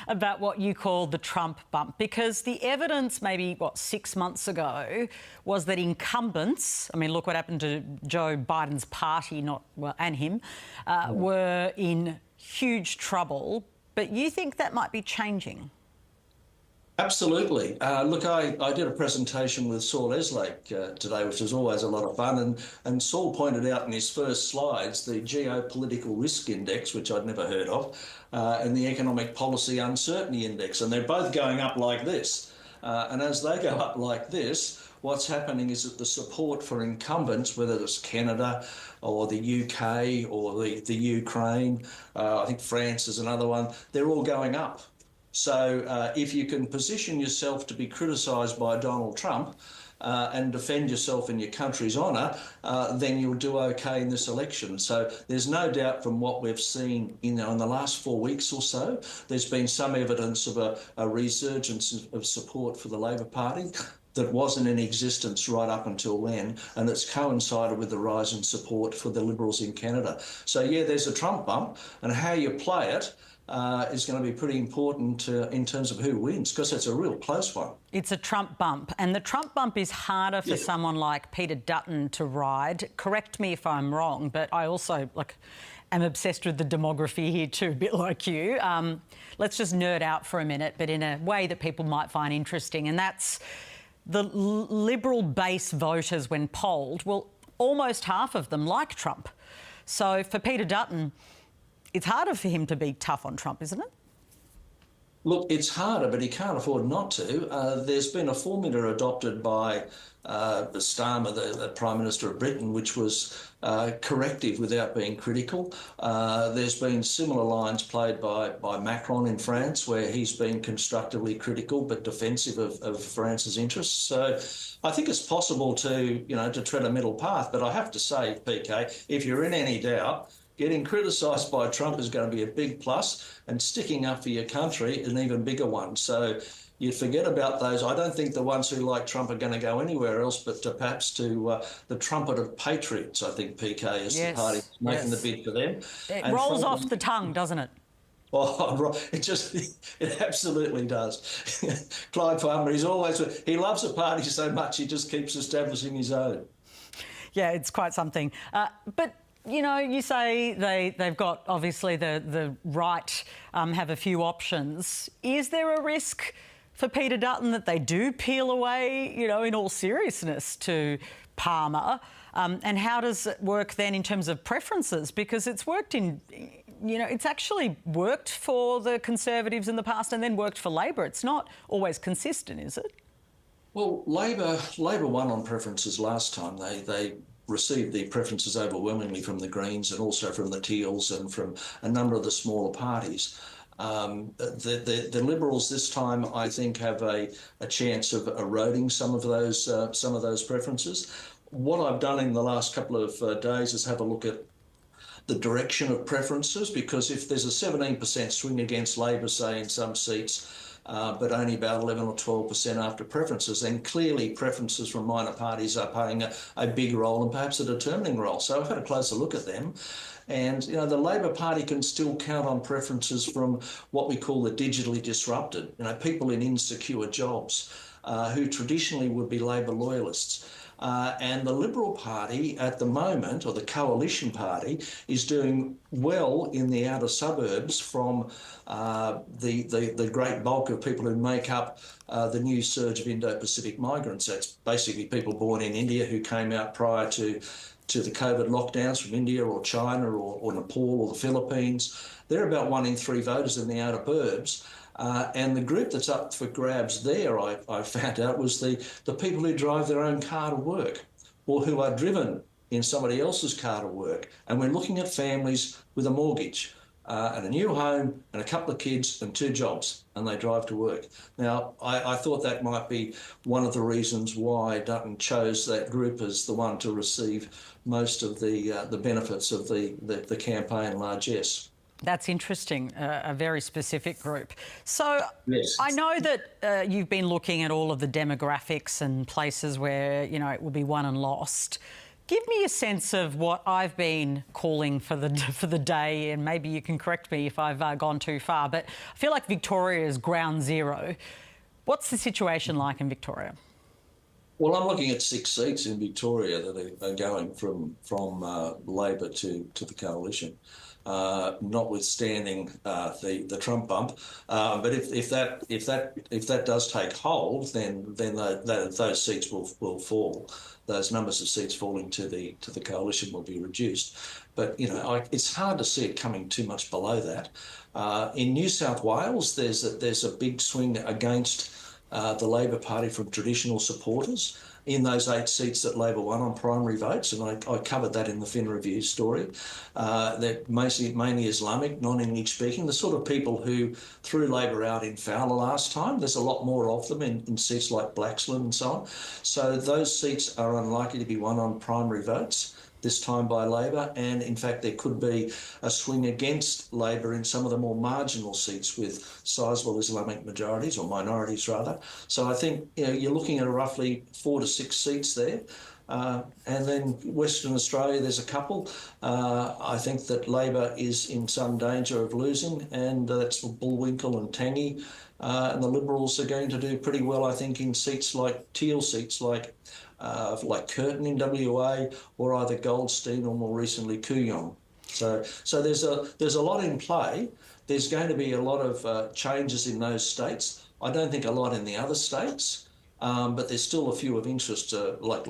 about what you call the Trump bump, because the evidence maybe, 6 months ago was that incumbents, I mean, look what happened to Joe Biden's party, and him, were in huge trouble. But you think that might be changing? Absolutely. Look, I did a presentation with Saul Eslake today, which was always a lot of fun. And Saul pointed out in his first slides the geopolitical risk index, which I'd never heard of, and the economic policy uncertainty index. And they're both going up like this. And as they go up like this, what's happening is that the support for incumbents, whether it's Canada or the UK or the Ukraine, I think France is another one, they're all going up. So if you can position yourself to be criticised by Donald Trump and defend yourself in your country's honour, then you'll do okay in this election. So there's no doubt from what we've seen in the last 4 weeks or so, there's been some evidence of a resurgence of support for the Labor Party that wasn't in existence right up until then, and it's coincided with the rise in support for the Liberals in Canada. So yeah, there's a Trump bump, and how you play it is going to be pretty important in terms of who wins, because it's a real close one. It's a Trump bump, and the Trump bump is harder for someone like Peter Dutton to ride. Correct me if I'm wrong, but I also am obsessed with the demography here too, a bit like you. Let's just nerd out for a minute, but in a way that people might find interesting, and that's the Liberal base voters, when polled, well, almost half of them like Trump. So for Peter Dutton, it's harder for him to be tough on Trump, isn't it? Look, it's harder, but he can't afford not to. There's been a formula adopted by Starmer, the Prime Minister of Britain, which was corrective without being critical. There's been similar lines played by Macron in France, where he's been constructively critical but defensive of France's interests. So I think it's possible to tread a middle path. But I have to say, PK, if you're in any doubt, getting criticised by Trump is going to be a big plus, and sticking up for your country an even bigger one. So you forget about those. I don't think the ones who like Trump are going to go anywhere else, but perhaps to the trumpeted patriots, I think PK is the party making the bid for them. It rolls off the tongue, doesn't it? Oh, it absolutely does. Clive Farmer, he loves a party so much he just keeps establishing his own. Yeah, it's quite something. But you say they've got, obviously, the right have a few options. Is there a risk for Peter Dutton that they do peel away, in all seriousness, to Palmer? And how does it work then in terms of preferences? Because it's worked it's actually worked for the Conservatives in the past and then worked for Labor. It's not always consistent, is it? Well, Labor won on preferences last time. They received the preferences overwhelmingly from the Greens and also from the Teals and from a number of the smaller parties. The Liberals this time, I think, have a chance of eroding some of those preferences. What I've done in the last couple of days is have a look at the direction of preferences, because if there's a 17% swing against Labor, say, in some seats, but only about 11 or 12% after preferences, then clearly preferences from minor parties are playing a big role and perhaps a determining role. So I've had a closer look at them. And, the Labor Party can still count on preferences from what we call the digitally disrupted, people in insecure jobs who traditionally would be Labor loyalists. And the Liberal Party at the moment, or the Coalition Party, is doing well in the outer suburbs from the great bulk of people who make up the new surge of Indo-Pacific migrants. That's basically people born in India who came out prior to the COVID lockdowns from India or China or Nepal or the Philippines. They're about 1 in 3 voters in the outer burbs. And the group that's up for grabs there, I found out, was the people who drive their own car to work or who are driven in somebody else's car to work. And we're looking at families with a mortgage. and a new home and a couple of kids and 2 jobs, and they drive to work. Now, I thought that might be one of the reasons why Dutton chose that group as the one to receive most of the benefits of the campaign largesse. That's interesting, a very specific group. So yes. I know that you've been looking at all of the demographics and places where, you know, it will be won and lost. Give me a sense of what I've been calling for the day, and maybe you can correct me if I've gone too far, but I feel like Victoria is ground zero. What's the situation like in Victoria? Well, I'm looking at 6 seats in Victoria that are going from Labor to the coalition, notwithstanding the Trump bump. But if that does take hold, then those seats will fall. Those numbers of seats falling to the coalition will be reduced. But you know, it's hard to see it coming too much below that. In New South Wales, there's a big swing against the Labor Party from traditional supporters in those 8 seats that Labor won on primary votes, and I covered that in the Fin Review story. They're mainly Islamic, non-English speaking, the sort of people who threw Labor out in Fowler last time. There's a lot more of them in seats like Blaxland and so on. So those seats are unlikely to be won on primary votes this time by Labor, and in fact there could be a swing against Labor in some of the more marginal seats with sizable Islamic majorities, or minorities rather. So I think, you know, you're looking at roughly 4 to 6 seats there. And then Western Australia, there's a couple. I think that Labor is in some danger of losing, and that's Bullwinkle and Tangi. And the Liberals are going to do pretty well, I think, in seats like Teal seats like Curtin in WA, or either Goldstein or more recently Kooyong. So there's a lot in play. There's going to be a lot of changes in those states. I don't think a lot in the other states, but there's still a few of interest, like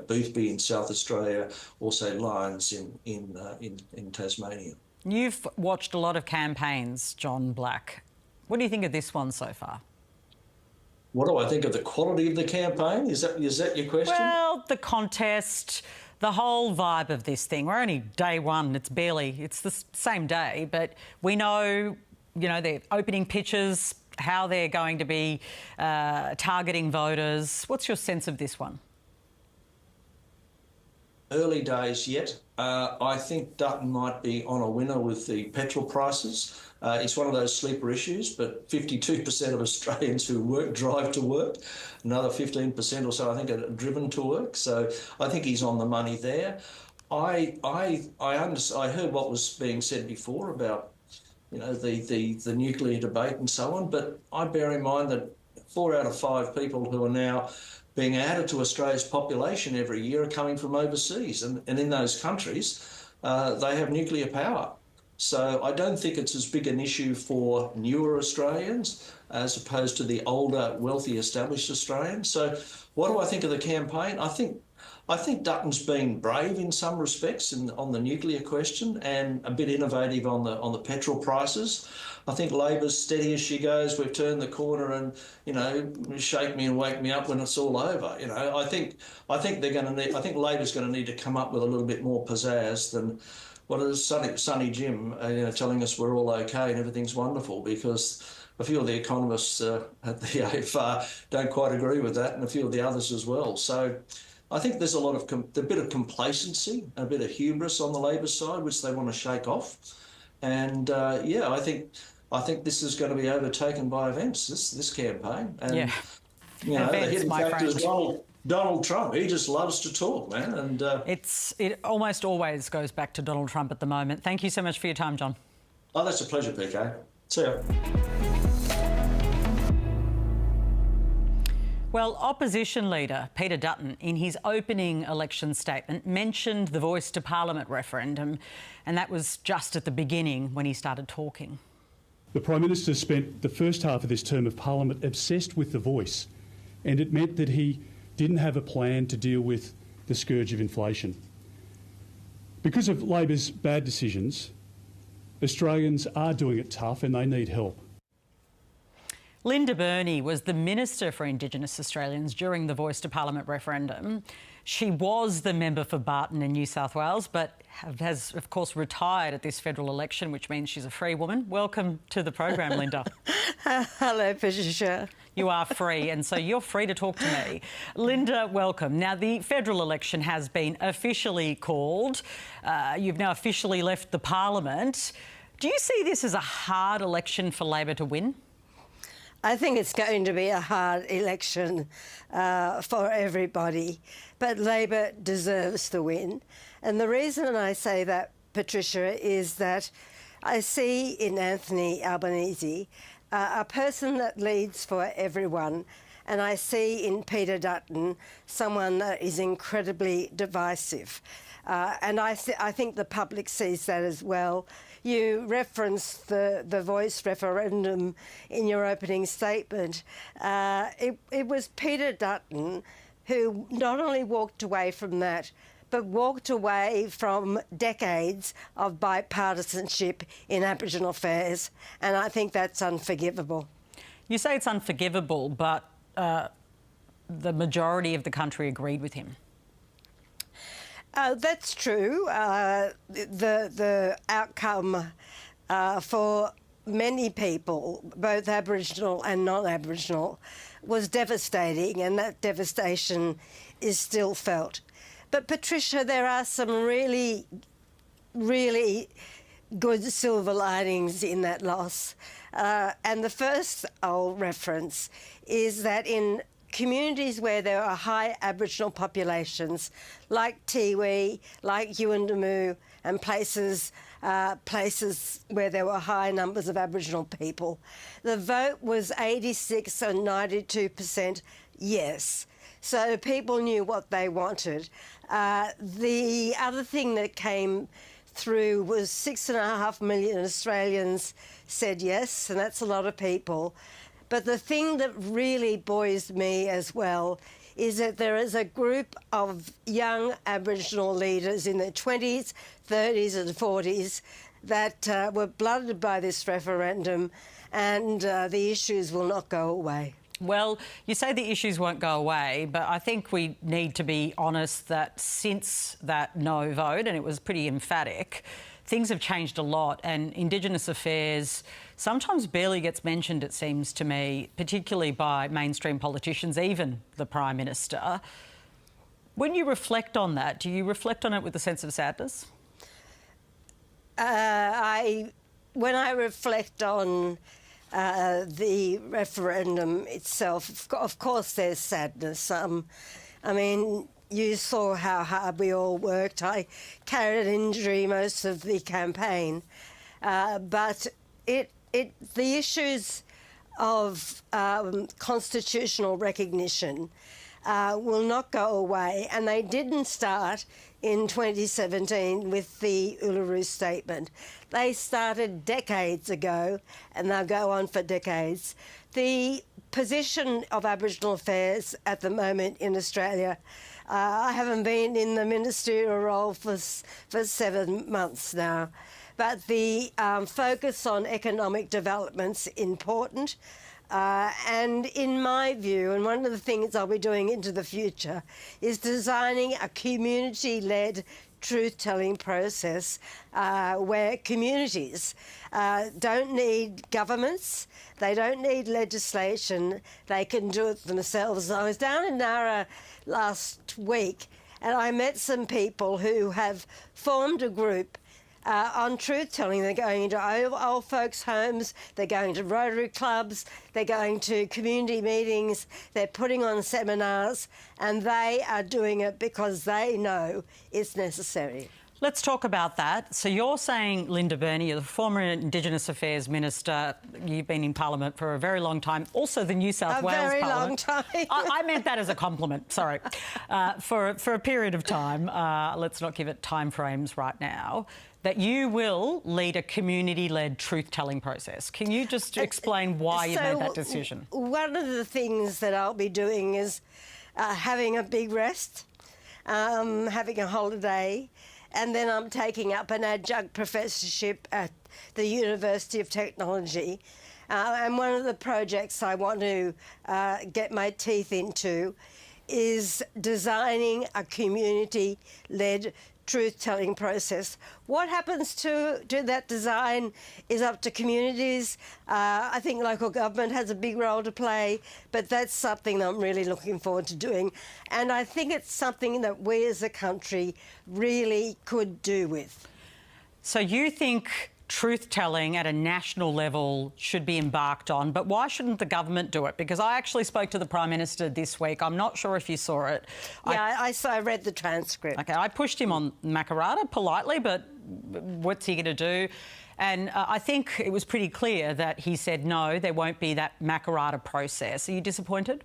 Boothby in South Australia, also Lyons in Tasmania. You've watched a lot of campaigns, John Black. What do you think of this one so far? What do I think of the quality of the campaign? Is that your question? Well, the contest, the whole vibe of this thing. We're only day one. It's the same day, but we know, you know, they're opening pitches, how they're going to be targeting voters. What's your sense of this one? Early days yet. I think Dutton might be on a winner with the petrol prices. It's one of those sleeper issues, but 52% of Australians who work drive to work. Another 15% or so, I think, are driven to work. So I think he's on the money there. I heard what was being said before about, you know, the nuclear debate and so on, but I bear in mind that 4 out of 5 people who are now being added to Australia's population every year are coming from overseas, and in those countries they have nuclear power. So I don't think it's as big an issue for newer Australians as opposed to the older, wealthy, established Australians. So what do I think of the campaign? I think Dutton's been brave in some respects on the nuclear question, and a bit innovative on the petrol prices. I think Labor's steady as she goes. We've turned the corner, and, you know, shake me and wake me up when it's all over. You know, I think Labor's going to need to come up with a little bit more pizzazz than what is Sonny Jim, you know, telling us we're all okay and everything's wonderful, because a few of the economists at the AFR don't quite agree with that, and a few of the others as well. So I think there's a bit of complacency, a bit of hubris on the Labor side, which they want to shake off. And yeah, I think this is going to be overtaken by events, this campaign. And, yeah. You know, events, the hidden my factor is friend. Donald Trump. He just loves to talk, man. And it almost always goes back to Donald Trump at the moment. Thank you so much for your time, John. Oh, that's a pleasure, PK. See ya. Well, opposition leader Peter Dutton, in his opening election statement, mentioned the Voice to Parliament referendum, and that was just at the beginning when he started talking. The Prime Minister spent the first half of this term of Parliament obsessed with the voice, and it meant that he didn't have a plan to deal with the scourge of inflation. Because of Labor's bad decisions, Australians are doing it tough and they need help. Linda Burney was the Minister for Indigenous Australians during the Voice to Parliament referendum. She was the member for Barton in New South Wales, but has, of course, retired at this federal election, which means she's a free woman. Welcome to the program, Linda. Hello, Patricia. You are free, and so you're free to talk to me. Linda, welcome. Now, the federal election has been officially called. You've now officially left the Parliament. Do you see this as a hard election for Labor to win? I think it's going to be a hard election for everybody, but Labor deserves the win. And the reason I say that, Patricia, is that I see in Anthony Albanese a person that leads for everyone, and I see in Peter Dutton someone that is incredibly divisive. And I think the public sees that as well. You referenced the Voice referendum in your opening statement. It was Peter Dutton who not only walked away from that, but walked away from decades of bipartisanship in Aboriginal affairs, and I think that's unforgivable. You say it's unforgivable, but the majority of the country agreed with him. That's true. The outcome for many people, both Aboriginal and non-Aboriginal, was devastating, and that devastation is still felt. But, Patricia, there are some really, really good silver linings in that loss. And the first I'll reference is that in communities where there are high Aboriginal populations, like Tiwi, like Yuendamu, and places where there were high numbers of Aboriginal people, the vote was 86 and 92% yes. So people knew what they wanted. The other thing that came through was 6.5 million Australians said yes, and that's a lot of people. But the thing that really buoys me as well is that there is a group of young Aboriginal leaders in their 20s, 30s and 40s that were blooded by this referendum, and the issues will not go away. Well, you say the issues won't go away, but I think we need to be honest that since that no vote, and it was pretty emphatic, things have changed a lot, and Indigenous affairs sometimes barely gets mentioned, it seems to me, particularly by mainstream politicians, even the Prime Minister. When you reflect on that, do you reflect on it with a sense of sadness? When I reflect on the referendum itself, of course there's sadness. I mean, you saw how hard we all worked. I carried an injury most of the campaign. But the issues of constitutional recognition will not go away, and they didn't start in 2017 with the Uluru Statement. They started decades ago, and they'll go on for decades. The position of Aboriginal affairs at the moment in Australia, I haven't been in the ministerial role for 7 months now, but the focus on economic development's important. And in my view, and one of the things I'll be doing into the future, is designing a community-led truth-telling process where communities don't need governments, they don't need legislation, they can do it themselves. I was down in Nara last week and I met some people who have formed a group on truth-telling. They're going into old folks' homes, they're going to Rotary clubs, they're going to community meetings, they're putting on seminars, and they are doing it because they know it's necessary. Let's talk about that. So you're saying, Linda Burney, you're the former Indigenous Affairs Minister. You've been in Parliament for a very long time. Also the New South Wales Parliament. A very Parliament. long time. I meant that as a compliment, sorry. For a period of time, let's not give it time frames right now, that you will lead a community-led truth-telling process. Can you just explain why you made that decision? One of the things that I'll be doing is having a big rest, having a holiday, and then I'm taking up an adjunct professorship at the University of Technology. And one of the projects I want to get my teeth into is designing a community-led truth-telling process. What happens to that design is up to communities. I think local government has a big role to play, but that's something that I'm really looking forward to doing. And I think it's something that we as a country really could do with. So you think truth-telling at a national level should be embarked on, but why shouldn't the government do it? Because I actually spoke to the Prime Minister this week. I'm not sure if you saw it. Yeah, I read the transcript. OK, I pushed him on Makarrata politely, but what's he going to do? And I think it was pretty clear that he said, no, there won't be that Makarrata process. Are you disappointed?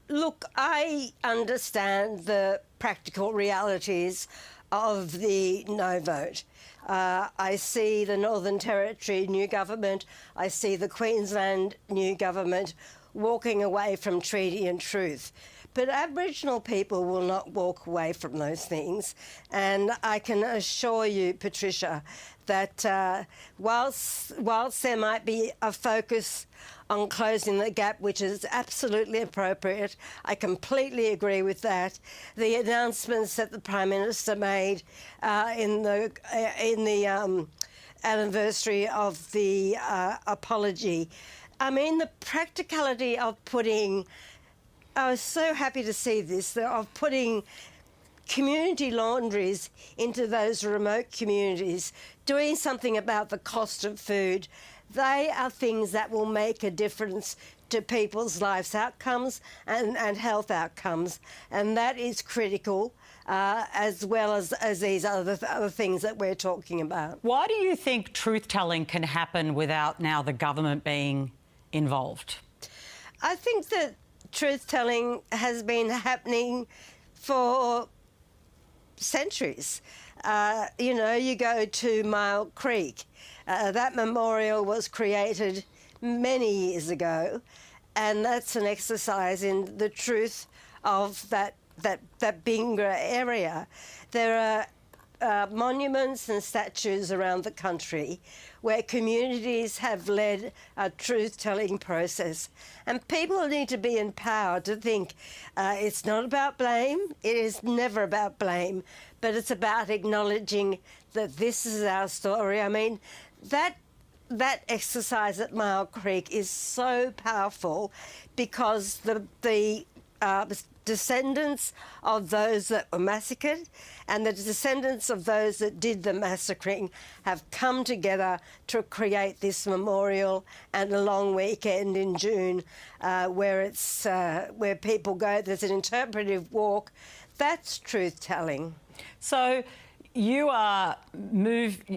Look, I understand the practical realities of the no vote. I see the Northern Territory new government, I see the Queensland new government walking away from treaty and truth. But Aboriginal people will not walk away from those things. And I can assure you, Patricia, that whilst there might be a focus on closing the gap, which is absolutely appropriate, I completely agree with that. The announcements that the Prime Minister made in the anniversary of the apology, I mean, the practicality of putting, I was so happy to see this, of putting community laundries into those remote communities, doing something about the cost of food. They are things that will make a difference to people's lives outcomes and health outcomes, and that is critical, as well as these other things that we're talking about. Why do you think truth-telling can happen without now the government being involved? I think that truth-telling has been happening for centuries. You know, you go to Mile Creek. That memorial was created many years ago, and that's an exercise in the truth of that Bingra area. There are monuments and statues around the country where communities have led a truth-telling process. And people need to be empowered to think it's not about blame, it is never about blame, but it's about acknowledging that this is our story. I mean, that exercise at Mile Creek is so powerful because the descendants of those that were massacred and the descendants of those that did the massacring have come together to create this memorial and a long weekend in June where people go. There's an interpretive walk. That's truth-telling. So you are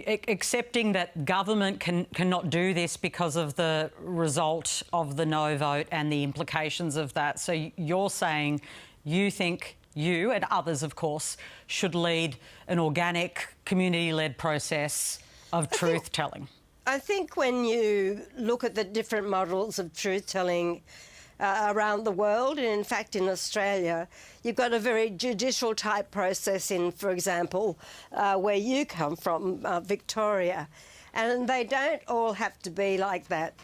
accepting that government cannot do this because of the result of the no vote and the implications of that. So you're saying you think you, and others of course, should lead an organic, community-led process of truth-telling. I think when you look at the different models of truth-telling around the world, and in fact in Australia, you've got a very judicial type process in, for example, where you come from, Victoria, and they don't all have to be like that.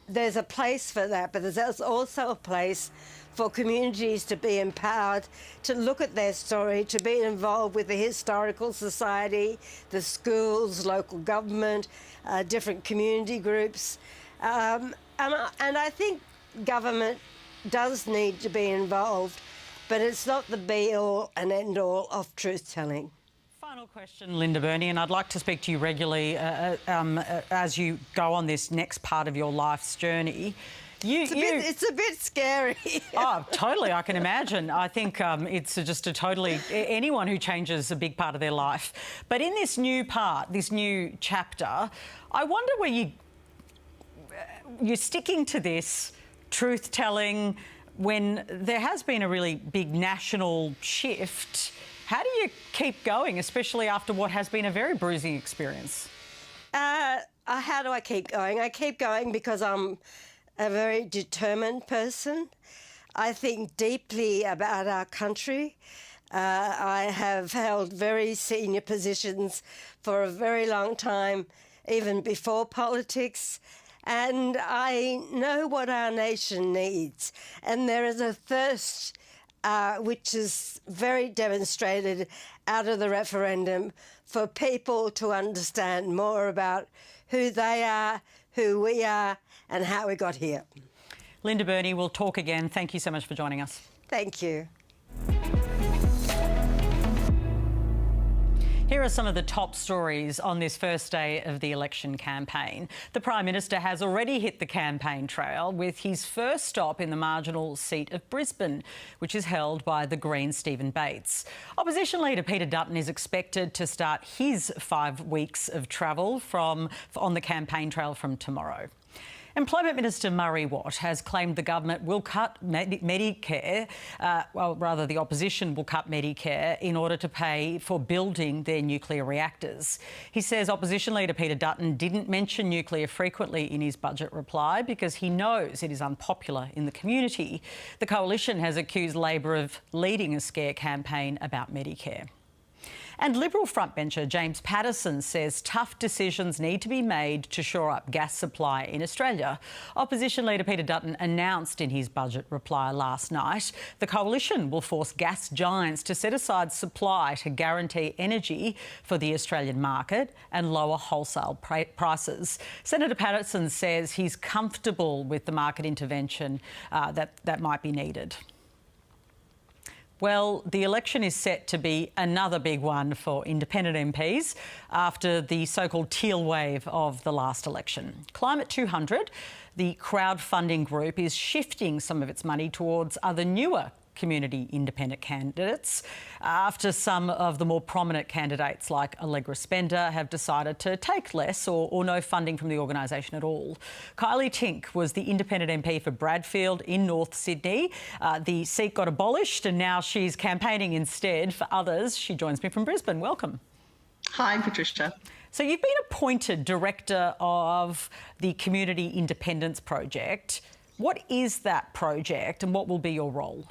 There's a place for that, but there's also a place for communities to be empowered, to look at their story, to be involved with the Historical Society, the schools, local government, different community groups. And I think government does need to be involved, but it's not the be-all and end-all of truth-telling. Final question, Linda Burney, and I'd like to speak to you regularly as you go on this next part of your life's journey. It's a bit scary. Oh, totally, I can imagine. I think it's just anyone who changes a big part of their life. But in this new part, this new chapter, I wonder where you're sticking to this truth-telling when there has been a really big national shift. How do you keep going, especially after what has been a very bruising experience? How do I keep going? I keep going because I'm a very determined person. I think deeply about our country. I have held very senior positions for a very long time even before politics. And I know what our nation needs. And there is a thirst, which is very demonstrated out of the referendum, for people to understand more about who they are, who we are, and how we got here. Linda Burney, we'll talk again. Thank you so much for joining us. Thank you. Here are some of the top stories on this first day of the election campaign. The Prime Minister has already hit the campaign trail with his first stop in the marginal seat of Brisbane, which is held by the Greens' Stephen Bates. Opposition leader Peter Dutton is expected to start his 5 weeks of travel on the campaign trail from tomorrow. Employment Minister Murray Watt has claimed the government will cut Medicare, the opposition will cut Medicare in order to pay for building their nuclear reactors. He says opposition leader Peter Dutton didn't mention nuclear frequently in his budget reply because he knows it is unpopular in the community. The coalition has accused Labor of leading a scare campaign about Medicare. And Liberal frontbencher James Paterson says tough decisions need to be made to shore up gas supply in Australia. Opposition leader Peter Dutton announced in his budget reply last night the coalition will force gas giants to set aside supply to guarantee energy for the Australian market and lower wholesale prices. Senator Paterson says he's comfortable with the market intervention that might be needed. Well, the election is set to be another big one for independent MPs after the so-called teal wave of the last election. Climate 200, the crowdfunding group, is shifting some of its money towards other newer community independent candidates after some of the more prominent candidates like Allegra Spender have decided to take less or no funding from the organisation at all. Kylie Tink was the independent MP for Bradfield in North Sydney. The seat got abolished and now she's campaigning instead for others. She joins me from Brisbane. Welcome. Hi, Patricia. So you've been appointed Director of the Community Independence Project. What is that project and what will be your role?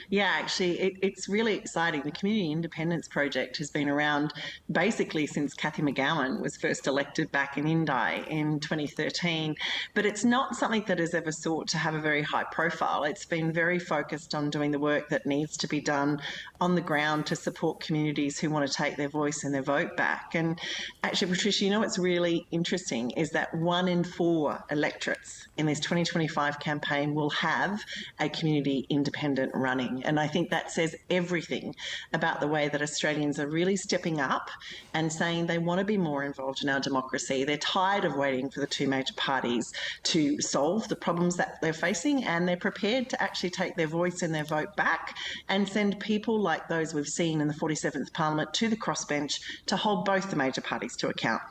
Yeah, actually, it's really exciting. The Community Independence Project has been around basically since Cathy McGowan was first elected back in Indi in 2013. But it's not something that has ever sought to have a very high profile. It's been very focused on doing the work that needs to be done on the ground to support communities who want to take their voice and their vote back. And actually, Patricia, you know what's really interesting is that 1 in 4 electorates in this 2025 campaign will have a community independent running. And I think that says everything about the way that Australians are really stepping up and saying they want to be more involved in our democracy. They're tired of waiting for the two major parties to solve the problems that they're facing, and they're prepared to actually take their voice and their vote back and send people like those we've seen in the 47th Parliament to the crossbench to hold both the major parties to account.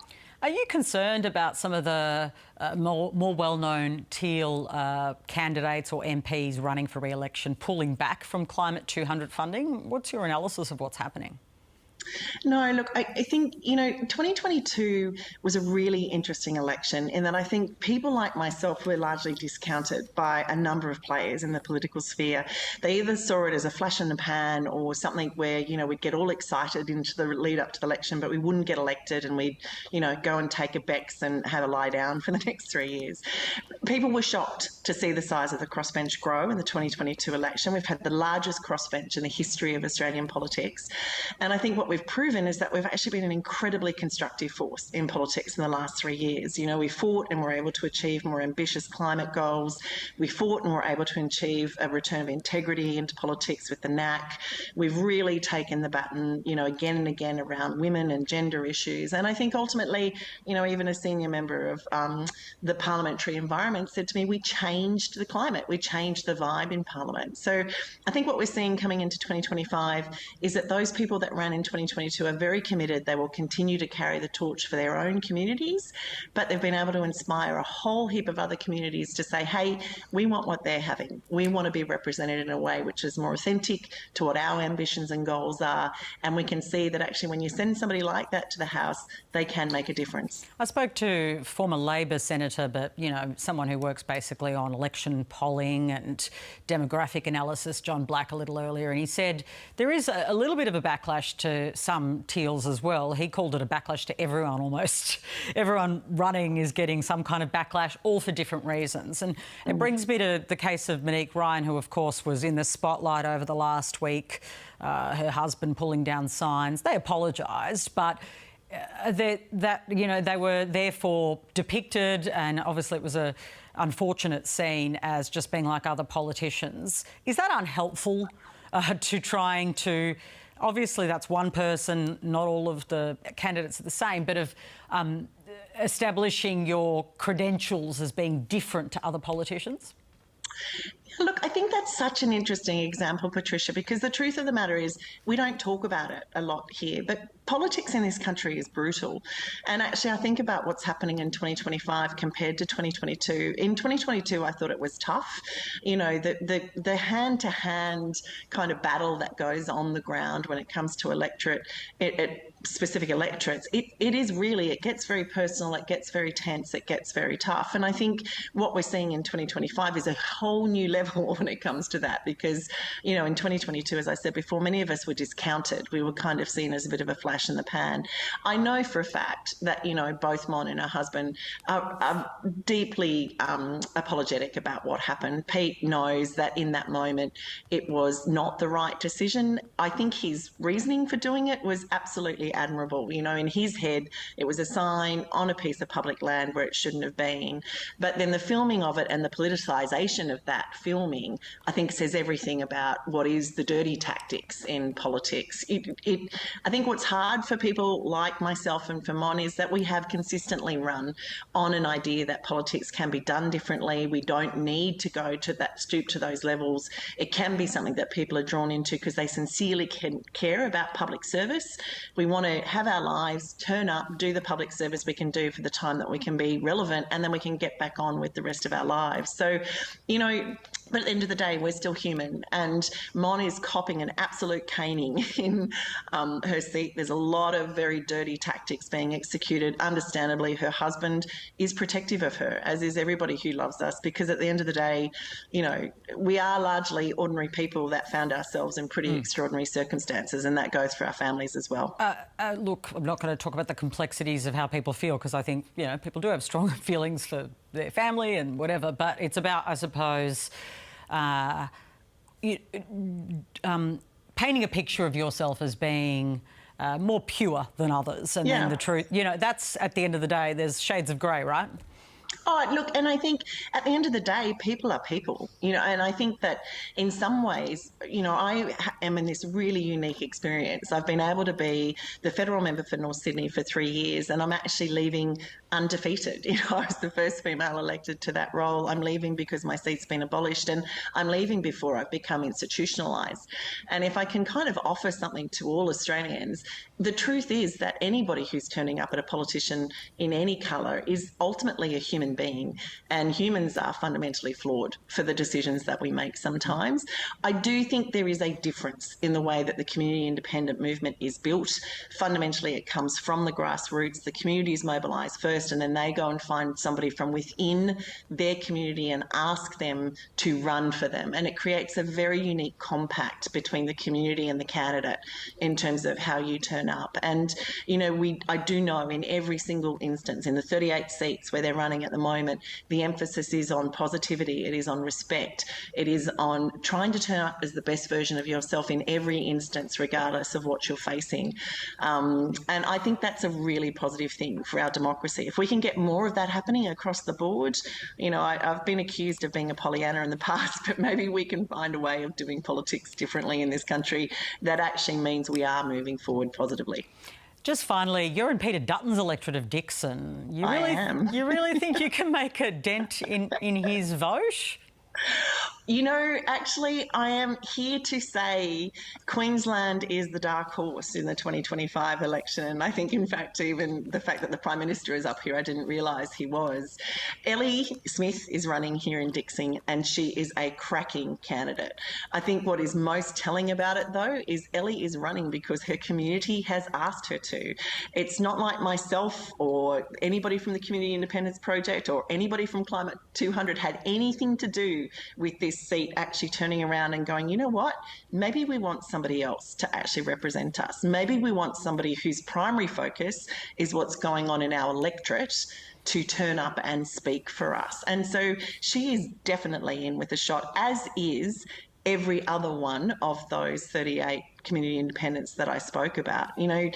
Are you concerned about some of the more well-known teal candidates or MPs running for re-election pulling back from Climate 200 funding? What's your analysis of what's happening? No, look, I think, 2022 was a really interesting election in that I think people like myself were largely discounted by a number of players in the political sphere. They either saw it as a flash in the pan or something where, we'd get all excited into the lead up to the election, but we wouldn't get elected and we'd, go and take a Bex and have a lie down for the next 3 years. People were shocked to see the size of the crossbench grow in the 2022 election. We've had the largest crossbench in the history of Australian politics. And I think what we've proven is that we've actually been an incredibly constructive force in politics in the last 3 years. We fought and were able to achieve more ambitious climate goals. We fought and were able to achieve a return of integrity into politics with the NAC. We've really taken the baton, again and again around women and gender issues. And I think ultimately, even a senior member of the parliamentary environment said to me, we changed the climate, we changed the vibe in Parliament. So I think what we're seeing coming into 2025 is that those people that ran in 2022 are very committed. They will continue to carry the torch for their own communities, but they've been able to inspire a whole heap of other communities to say, hey, we want what they're having. We want to be represented in a way which is more authentic to what our ambitions and goals are. And we can see that actually when you send somebody like that to the House, they can make a difference. I spoke to former Labor Senator, but, someone someone who works basically on election polling and demographic analysis, John Black, a little earlier, and he said there is a little bit of a backlash to some Teals as well. He called it a backlash to everyone almost. Everyone running is getting some kind of backlash, all for different reasons. And it brings me to the case of Monique Ryan, who, of course, was in the spotlight over the last week, her husband pulling down signs. They apologised, but they were therefore depicted, and obviously it was a unfortunate scene, as just being like other politicians. Is that unhelpful to trying to... Obviously that's one person, not all of the candidates are the same, but of establishing your credentials as being different to other politicians? Look, I think that's such an interesting example, Patricia, because the truth of the matter is we don't talk about it a lot here, but politics in this country is brutal. And actually, I think about what's happening in 2025 compared to 2022. In 2022, I thought it was tough. You know, the hand-to-hand kind of battle that goes on the ground when it comes to specific electorates, it is really, it gets very personal, it gets very tense, it gets very tough. And I think what we're seeing in 2025 is a whole new level when it comes to that, because, you know, in 2022, as I said before, many of us were discounted. We were kind of seen as a bit of a flash in the pan. I know for a fact that, you know, both Mon and her husband are deeply apologetic about what happened. Pete knows that in that moment it was not the right decision. I think his reasoning for doing it was absolutely admirable. You know, in his head, it was a sign on a piece of public land where it shouldn't have been. But then the filming of it and the politicisation of that filming, I think, says everything about what is the dirty tactics in politics. I think what's hard for people like myself and for Mon is that we have consistently run on an idea that politics can be done differently. We don't need to go to that, stoop to those levels. It can be something that people are drawn into because they sincerely care about public service. We want to have our lives, turn up, do the public service we can do for the time that we can be relevant, and then we can get back on with the rest of our lives. So, you know, but at the end of the day, we're still human, and Mon is copping an absolute caning in her seat. There's a lot of very dirty tactics being executed. Understandably, her husband is protective of her, as is everybody who loves us, because at the end of the day, you know, we are largely ordinary people that found ourselves in pretty extraordinary circumstances, and that goes for our families as well. Look, I'm not going to talk about the complexities of how people feel, because I think, you know, people do have strong feelings for their family and whatever, but it's about, I suppose, painting a picture of yourself as being more pure than others, and then the truth, you know, that's, at the end of the day, there's shades of grey, right? Oh, look, and I think at the end of the day, people are people, you know, and I think that in some ways, you know, I am in this really unique experience. I've been able to be the federal member for North Sydney for 3 years, and I'm actually leaving undefeated. You know, I was the first female elected to that role. I'm leaving because my seat's been abolished, and I'm leaving before I've become institutionalised. And if I can kind of offer something to all Australians, the truth is that anybody who's turning up at a politician in any colour is ultimately a human being, and humans are fundamentally flawed for the decisions that we make sometimes. I do think there is a difference in the way that the community independent movement is built. Fundamentally, it comes from the grassroots. The community is mobilised first, and then they go and find somebody from within their community and ask them to run for them. And it creates a very unique compact between the community and the candidate in terms of how you turn up. And, you know, I do know in every single instance, in the 38 seats where they're running at the moment, the emphasis is on positivity, it is on respect, it is on trying to turn up as the best version of yourself in every instance, regardless of what you're facing. And I think that's a really positive thing for our democracy. If we can get more of that happening across the board, you know, I've been accused of being a Pollyanna in the past, but maybe we can find a way of doing politics differently in this country that actually means we are moving forward positively. Just finally, you're in Peter Dutton's electorate of Dixon. I am. You really think you can make a dent in his vote? You know, actually, I am here to say Queensland is the dark horse in the 2025 election. And I think, in fact, even the fact that the Prime Minister is up here, I didn't realise he was. Ellie Smith is running here in Dixon, and she is a cracking candidate. I think what is most telling about it, though, is Ellie is running because her community has asked her to. It's not like myself or anybody from the Community Independence Project or anybody from Climate 200 had anything to do with this seat actually turning around and going, you know what, maybe we want somebody else to actually represent us. Maybe we want somebody whose primary focus is what's going on in our electorate to turn up and speak for us. And so she is definitely in with a shot, as is every other one of those 38 community independents that I spoke about. You know,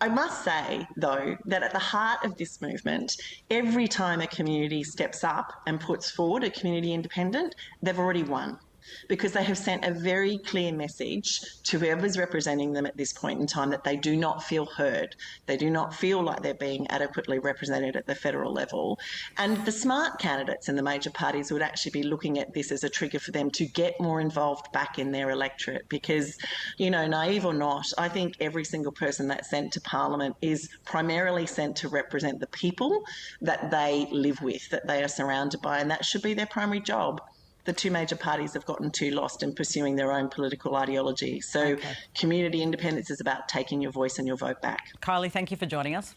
I must say, though, that at the heart of this movement, every time a community steps up and puts forward a community independent, they've already won, because they have sent a very clear message to whoever's representing them at this point in time that they do not feel heard. They do not feel like they're being adequately represented at the federal level. And the smart candidates in the major parties would actually be looking at this as a trigger for them to get more involved back in their electorate, because, you know, naive or not, I think every single person that's sent to Parliament is primarily sent to represent the people that they live with, that they are surrounded by, and that should be their primary job. The two major parties have gotten too lost in pursuing their own political ideology. So community independence is about taking your voice and your vote back. Kylie, thank you for joining us.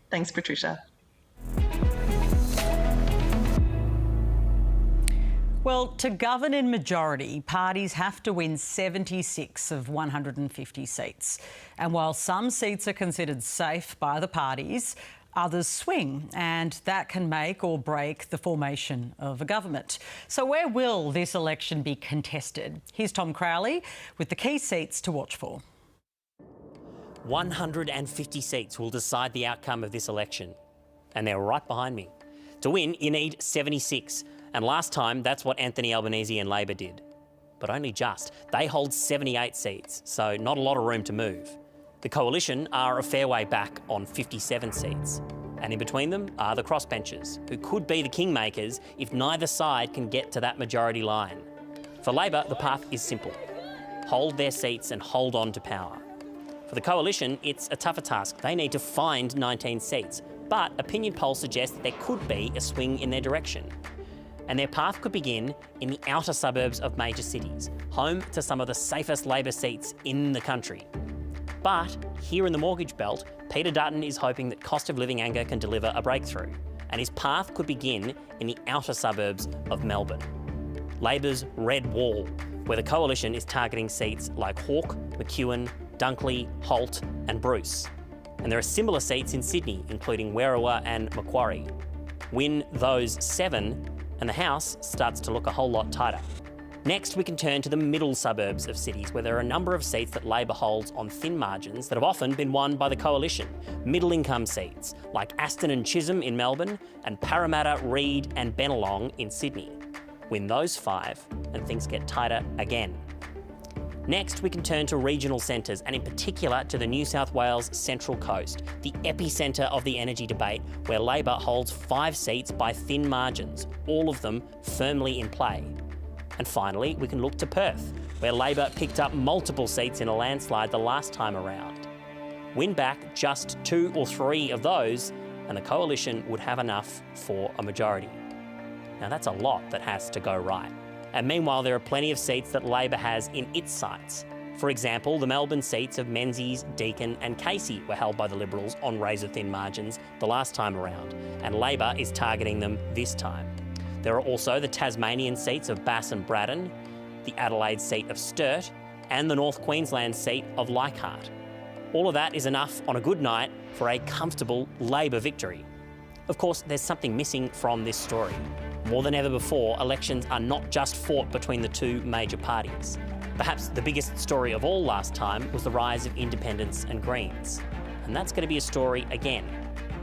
Thanks, Patricia. Well, to govern in majority, parties have to win 76 of 150 seats. And while some seats are considered safe by the parties, others swing, and that can make or break the formation of a government. So where will this election be contested? Here's Tom Crowley with the key seats to watch for. 150 seats will decide the outcome of this election, and they're right behind me. To win, you need 76, and last time that's what Anthony Albanese and Labor did. But only just. They hold 78 seats, so not a lot of room to move. The Coalition are a fair way back on 57 seats. And in between them are the crossbenchers, who could be the kingmakers if neither side can get to that majority line. For Labor, the path is simple. Hold their seats and hold on to power. For the Coalition, it's a tougher task. They need to find 19 seats, but opinion polls suggest that there could be a swing in their direction. And their path could begin in the outer suburbs of major cities, home to some of the safest Labor seats in the country. But here in the mortgage belt, Peter Dutton is hoping that cost of living anger can deliver a breakthrough, and his path could begin in the outer suburbs of Melbourne. Labor's Red Wall, where the Coalition is targeting seats like Hawke, McEwen, Dunkley, Holt and Bruce. And there are similar seats in Sydney, including Werriwa and Macquarie. Win those 7 and the House starts to look a whole lot tighter. Next, we can turn to the middle suburbs of cities, where there are a number of seats that Labor holds on thin margins that have often been won by the Coalition. Middle-income seats, like Aston and Chisholm in Melbourne, and Parramatta, Reid and Bennelong in Sydney. Win those 5, and things get tighter again. Next, we can turn to regional centres, and in particular to the New South Wales Central Coast, the epicentre of the energy debate, where Labor holds 5 seats by thin margins, all of them firmly in play. And finally, we can look to Perth, where Labor picked up multiple seats in a landslide the last time around. Win back just 2 or 3 of those, and the Coalition would have enough for a majority. Now that's a lot that has to go right. And meanwhile, there are plenty of seats that Labor has in its sights. For example, the Melbourne seats of Menzies, Deakin and Casey were held by the Liberals on razor-thin margins the last time around, and Labor is targeting them this time. There are also the Tasmanian seats of Bass and Braddon, the Adelaide seat of Sturt, and the North Queensland seat of Leichhardt. All of that is enough on a good night for a comfortable Labor victory. Of course, there's something missing from this story. More than ever before, elections are not just fought between the two major parties. Perhaps the biggest story of all last time was the rise of independents and Greens. And that's going to be a story again.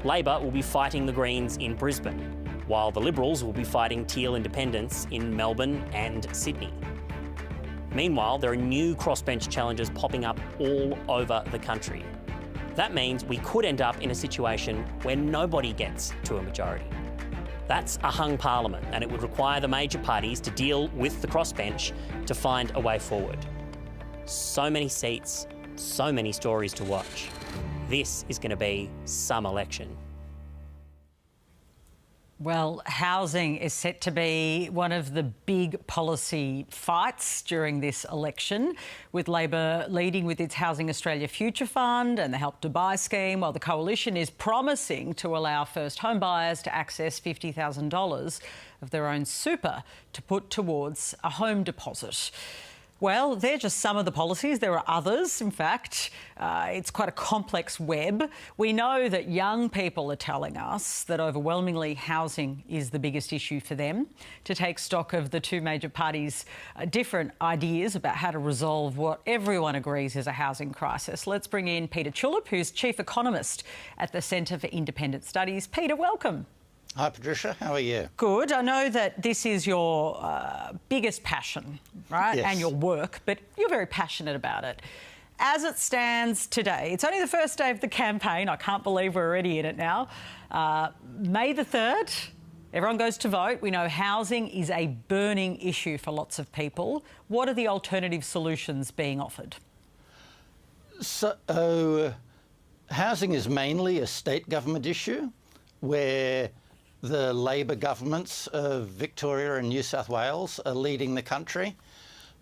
Labor will be fighting the Greens in Brisbane, while the Liberals will be fighting Teal independents in Melbourne and Sydney. Meanwhile, there are new crossbench challenges popping up all over the country. That means we could end up in a situation where nobody gets to a majority. That's a hung parliament, and it would require the major parties to deal with the crossbench to find a way forward. So many seats, so many stories to watch. This is going to be some election. Well, housing is set to be one of the big policy fights during this election, with Labor leading with its Housing Australia Future Fund and the Help to Buy scheme, while the Coalition is promising to allow first home buyers to access $50,000 of their own super to put towards a home deposit. Well, they're just some of the policies. There are others, in fact. It's quite a complex web. We know that young people are telling us that overwhelmingly housing is the biggest issue for them. To take stock of the two major parties' different ideas about how to resolve what everyone agrees is a housing crisis, let's bring in Peter Chulip, who's Chief Economist at the Centre for Independent Studies. Peter, welcome. Hi, Patricia. How are you? Good. I know that this is your biggest passion, right? Yes. And your work, but you're very passionate about it. As it stands today, it's only the first day of the campaign. I can't believe we're already in it now. May the 3rd, everyone goes to vote. We know housing is a burning issue for lots of people. What are the alternative solutions being offered? So, housing is mainly a state government issue where the Labor governments of Victoria and New South Wales are leading the country.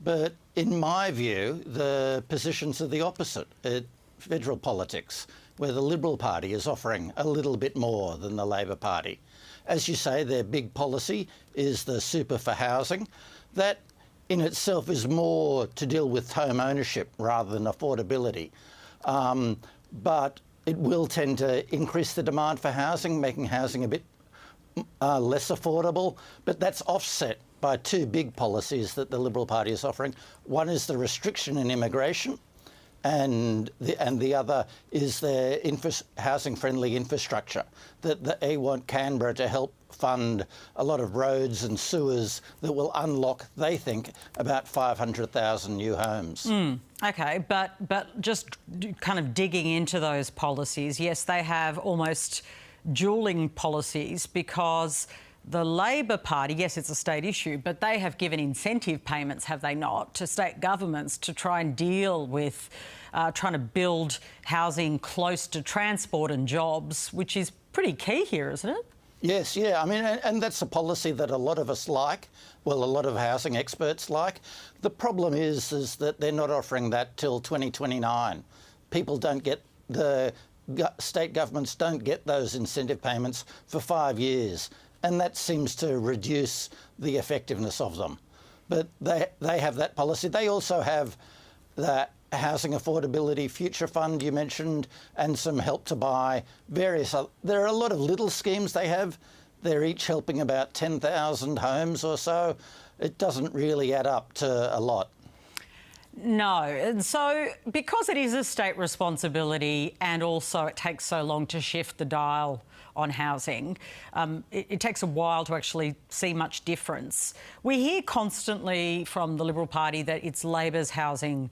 But in my view, the positions are the opposite at federal politics, where the Liberal Party is offering a little bit more than the Labor Party. As you say, their big policy is the super for housing. That in itself is more to deal with home ownership rather than affordability. But it will tend to increase the demand for housing, making housing a bit less affordable, but that's offset by two big policies that the Liberal Party is offering. One is the restriction in immigration, and the other is their housing-friendly infrastructure. That they want Canberra to help fund a lot of roads and sewers that will unlock, they think, about 500,000 new homes. OK, but just kind of digging into those policies, yes, they have almost dueling policies because the Labor Party, yes, it's a state issue, but they have given incentive payments, have they not, to state governments to try and deal with trying to build housing close to transport and jobs, which is pretty key here, isn't it? Yes, yeah. I mean, and that's a policy that a lot of us like, well, a lot of housing experts like. The problem is that they're not offering that till 2029. People don't get state governments don't get those incentive payments for 5 years, and that seems to reduce the effectiveness of them. But they have that policy. They also have the Housing Affordability Future Fund you mentioned, and some Help to Buy, various other. There are a lot of little schemes they have. They're each helping about 10,000 homes or so. It doesn't really add up to a lot. No, and so because it is a state responsibility and also it takes so long to shift the dial on housing, it takes a while to actually see much difference. We hear constantly from the Liberal Party that it's Labor's housing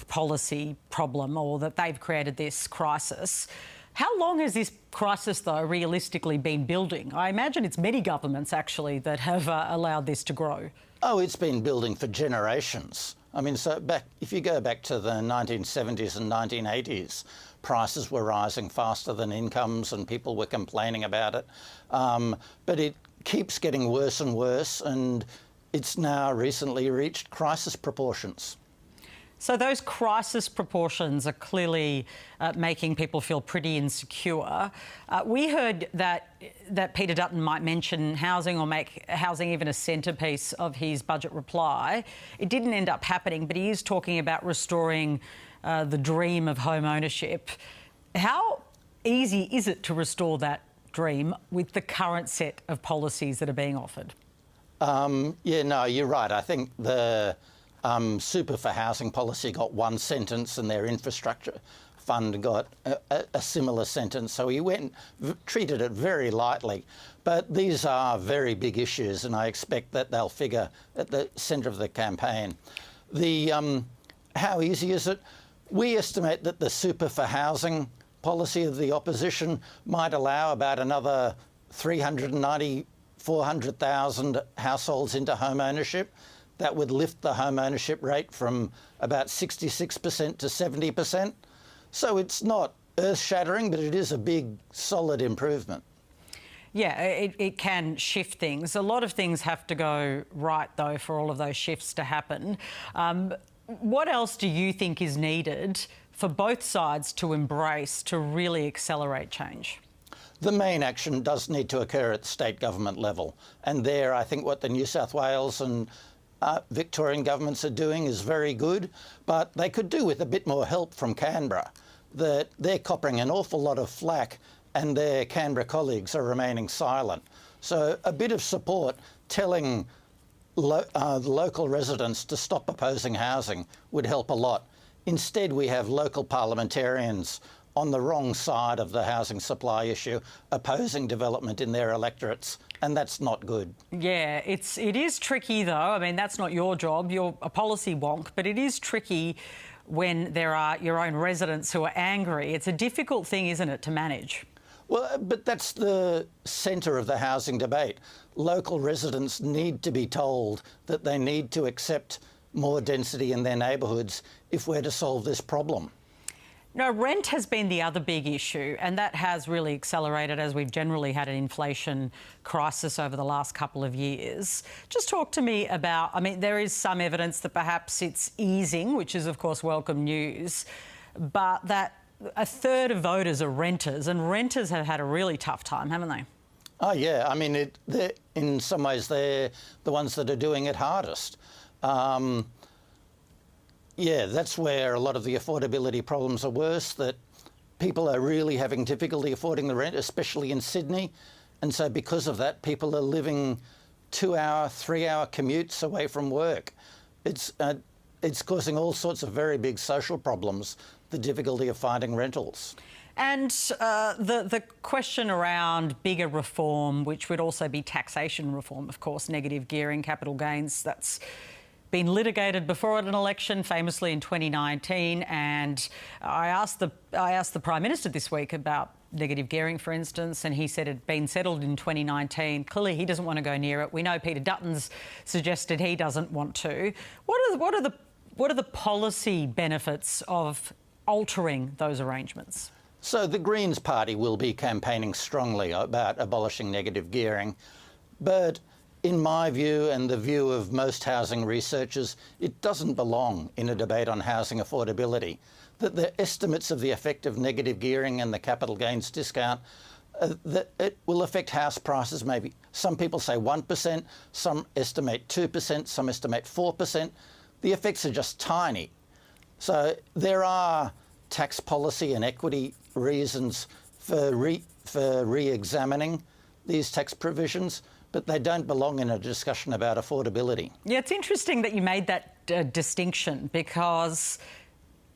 policy problem, or that they've created this crisis. How long has this crisis, though, realistically been building? I imagine it's many governments, actually, that have allowed this to grow. Oh, it's been building for generations. I mean, so if you go back to the 1970s and 1980s, prices were rising faster than incomes and people were complaining about it. But it keeps getting worse and worse, and it's now recently reached crisis proportions. So those crisis proportions are clearly making people feel pretty insecure. We heard that Peter Dutton might mention housing or make housing even a centrepiece of his budget reply. It didn't end up happening, but he is talking about restoring the dream of home ownership. How easy is it to restore that dream with the current set of policies that are being offered? Yeah, no, you're right. I think the Super for Housing policy got one sentence, and their infrastructure fund got a similar sentence. So he treated it very lightly. But these are very big issues, and I expect that they'll figure at the centre of the campaign. How easy is it? We estimate that the Super for Housing policy of the opposition might allow about another 400,000 households into home ownership. That would lift the home ownership rate from about 66% to 70%. So it's not earth-shattering, but it is a big, solid improvement. Yeah, it can shift things. A lot of things have to go right, though, for all of those shifts to happen. What else do you think is needed for both sides to embrace to really accelerate change? The main action does need to occur at state government level. And there, I think what the New South Wales and Victorian governments are doing is very good, but they could do with a bit more help from Canberra. That they're coppering an awful lot of flack and their Canberra colleagues are remaining silent. So a bit of support telling the local residents to stop opposing housing would help a lot. Instead, we have local parliamentarians on the wrong side of the housing supply issue, opposing development in their electorates, and that's not good. Yeah, it is tricky though. I mean, that's not your job. You're a policy wonk, but it is tricky when there are your own residents who are angry. It's a difficult thing, isn't it, to manage? Well, but that's the centre of the housing debate. Local residents need to be told that they need to accept more density in their neighbourhoods if we're to solve this problem. No, rent has been the other big issue, and that has really accelerated as we've generally had an inflation crisis over the last couple of years. Just talk to me about, I mean, there is some evidence that perhaps it's easing, which is, of course, welcome news, but that a third of voters are renters, and renters have had a really tough time, haven't they? Oh, yeah. I mean, in some ways, they're the ones that are doing it hardest. Yeah, that's where a lot of the affordability problems are worse, that people are really having difficulty affording the rent, especially in Sydney. And so because of that, people are living 2-hour, 3-hour commutes away from work. It's causing all sorts of very big social problems, the difficulty of finding rentals. And the question around bigger reform, which would also be taxation reform, of course, negative gearing, capital gains, that's been litigated before an election, famously in 2019. And I asked the Prime Minister this week about negative gearing, for instance, and he said it had been settled in 2019. Clearly, he doesn't want to go near it. We know Peter Dutton's suggested he doesn't want to. What are the policy benefits of altering those arrangements? So the Greens Party will be campaigning strongly about abolishing negative gearing, but in my view and the view of most housing researchers, it doesn't belong in a debate on housing affordability. That the estimates of the effect of negative gearing and the capital gains discount, that it will affect house prices maybe. Some people say 1%, some estimate 2%, some estimate 4%. The effects are just tiny. So there are tax policy and equity reasons for re-examining these tax provisions, but they don't belong in a discussion about affordability. Yeah, it's interesting that you made that distinction, because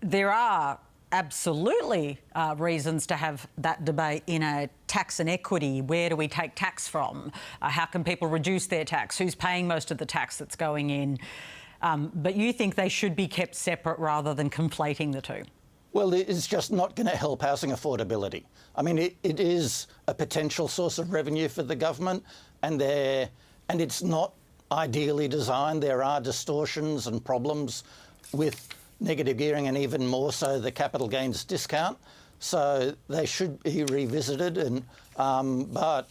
there are absolutely reasons to have that debate in a tax and equity. Where do we take tax from? How can people reduce their tax? Who's paying most of the tax that's going in? But you think they should be kept separate rather than conflating the two? Well, it's just not going to help housing affordability. I mean, it is a potential source of revenue for the government, and it's not ideally designed. There are distortions and problems with negative gearing, and even more so the capital gains discount. So they should be revisited. And but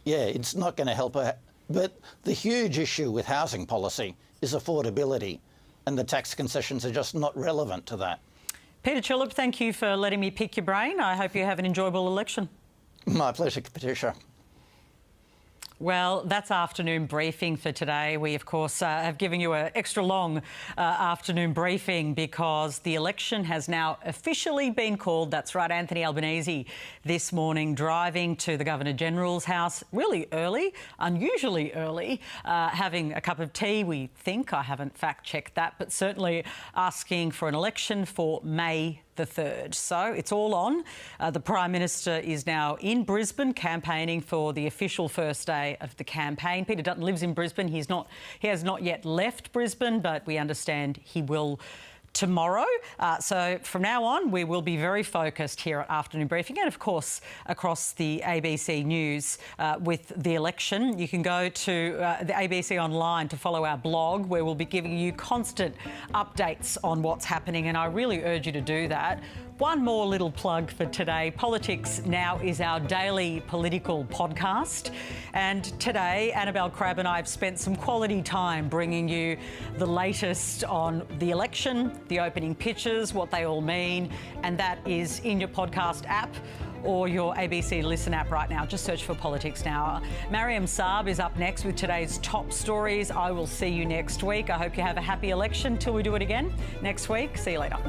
yeah, it's not going to help. But the huge issue with housing policy is affordability, and the tax concessions are just not relevant to that. Peter Chillip, thank you for letting me pick your brain. I hope you have an enjoyable election. My pleasure, Patricia. Well, that's afternoon briefing for today. We, of course, have given you an extra long afternoon briefing because the election has now officially been called. That's right, Anthony Albanese this morning driving to the Governor-General's house really early, unusually early, having a cup of tea, we think. I haven't fact-checked that, but certainly asking for an election for May the 3rd. So it's all on. The Prime Minister is now in Brisbane campaigning for the official first day of the campaign. Peter Dutton lives in Brisbane. He has not yet left Brisbane, but we understand he will tomorrow. So from now on, we will be very focused here at Afternoon Briefing and, of course, across the ABC News with the election. You can go to the ABC Online to follow our blog, where we'll be giving you constant updates on what's happening, and I really urge you to do that. One more little plug for today. Politics Now is our daily political podcast. And today, Annabelle Crabb and I have spent some quality time bringing you the latest on the election, the opening pitches, what they all mean, and that is in your podcast app or your ABC Listen app right now. Just search for Politics Now. Mariam Saab is up next with today's top stories. I will see you next week. I hope you have a happy election till we do it again next week. See you later.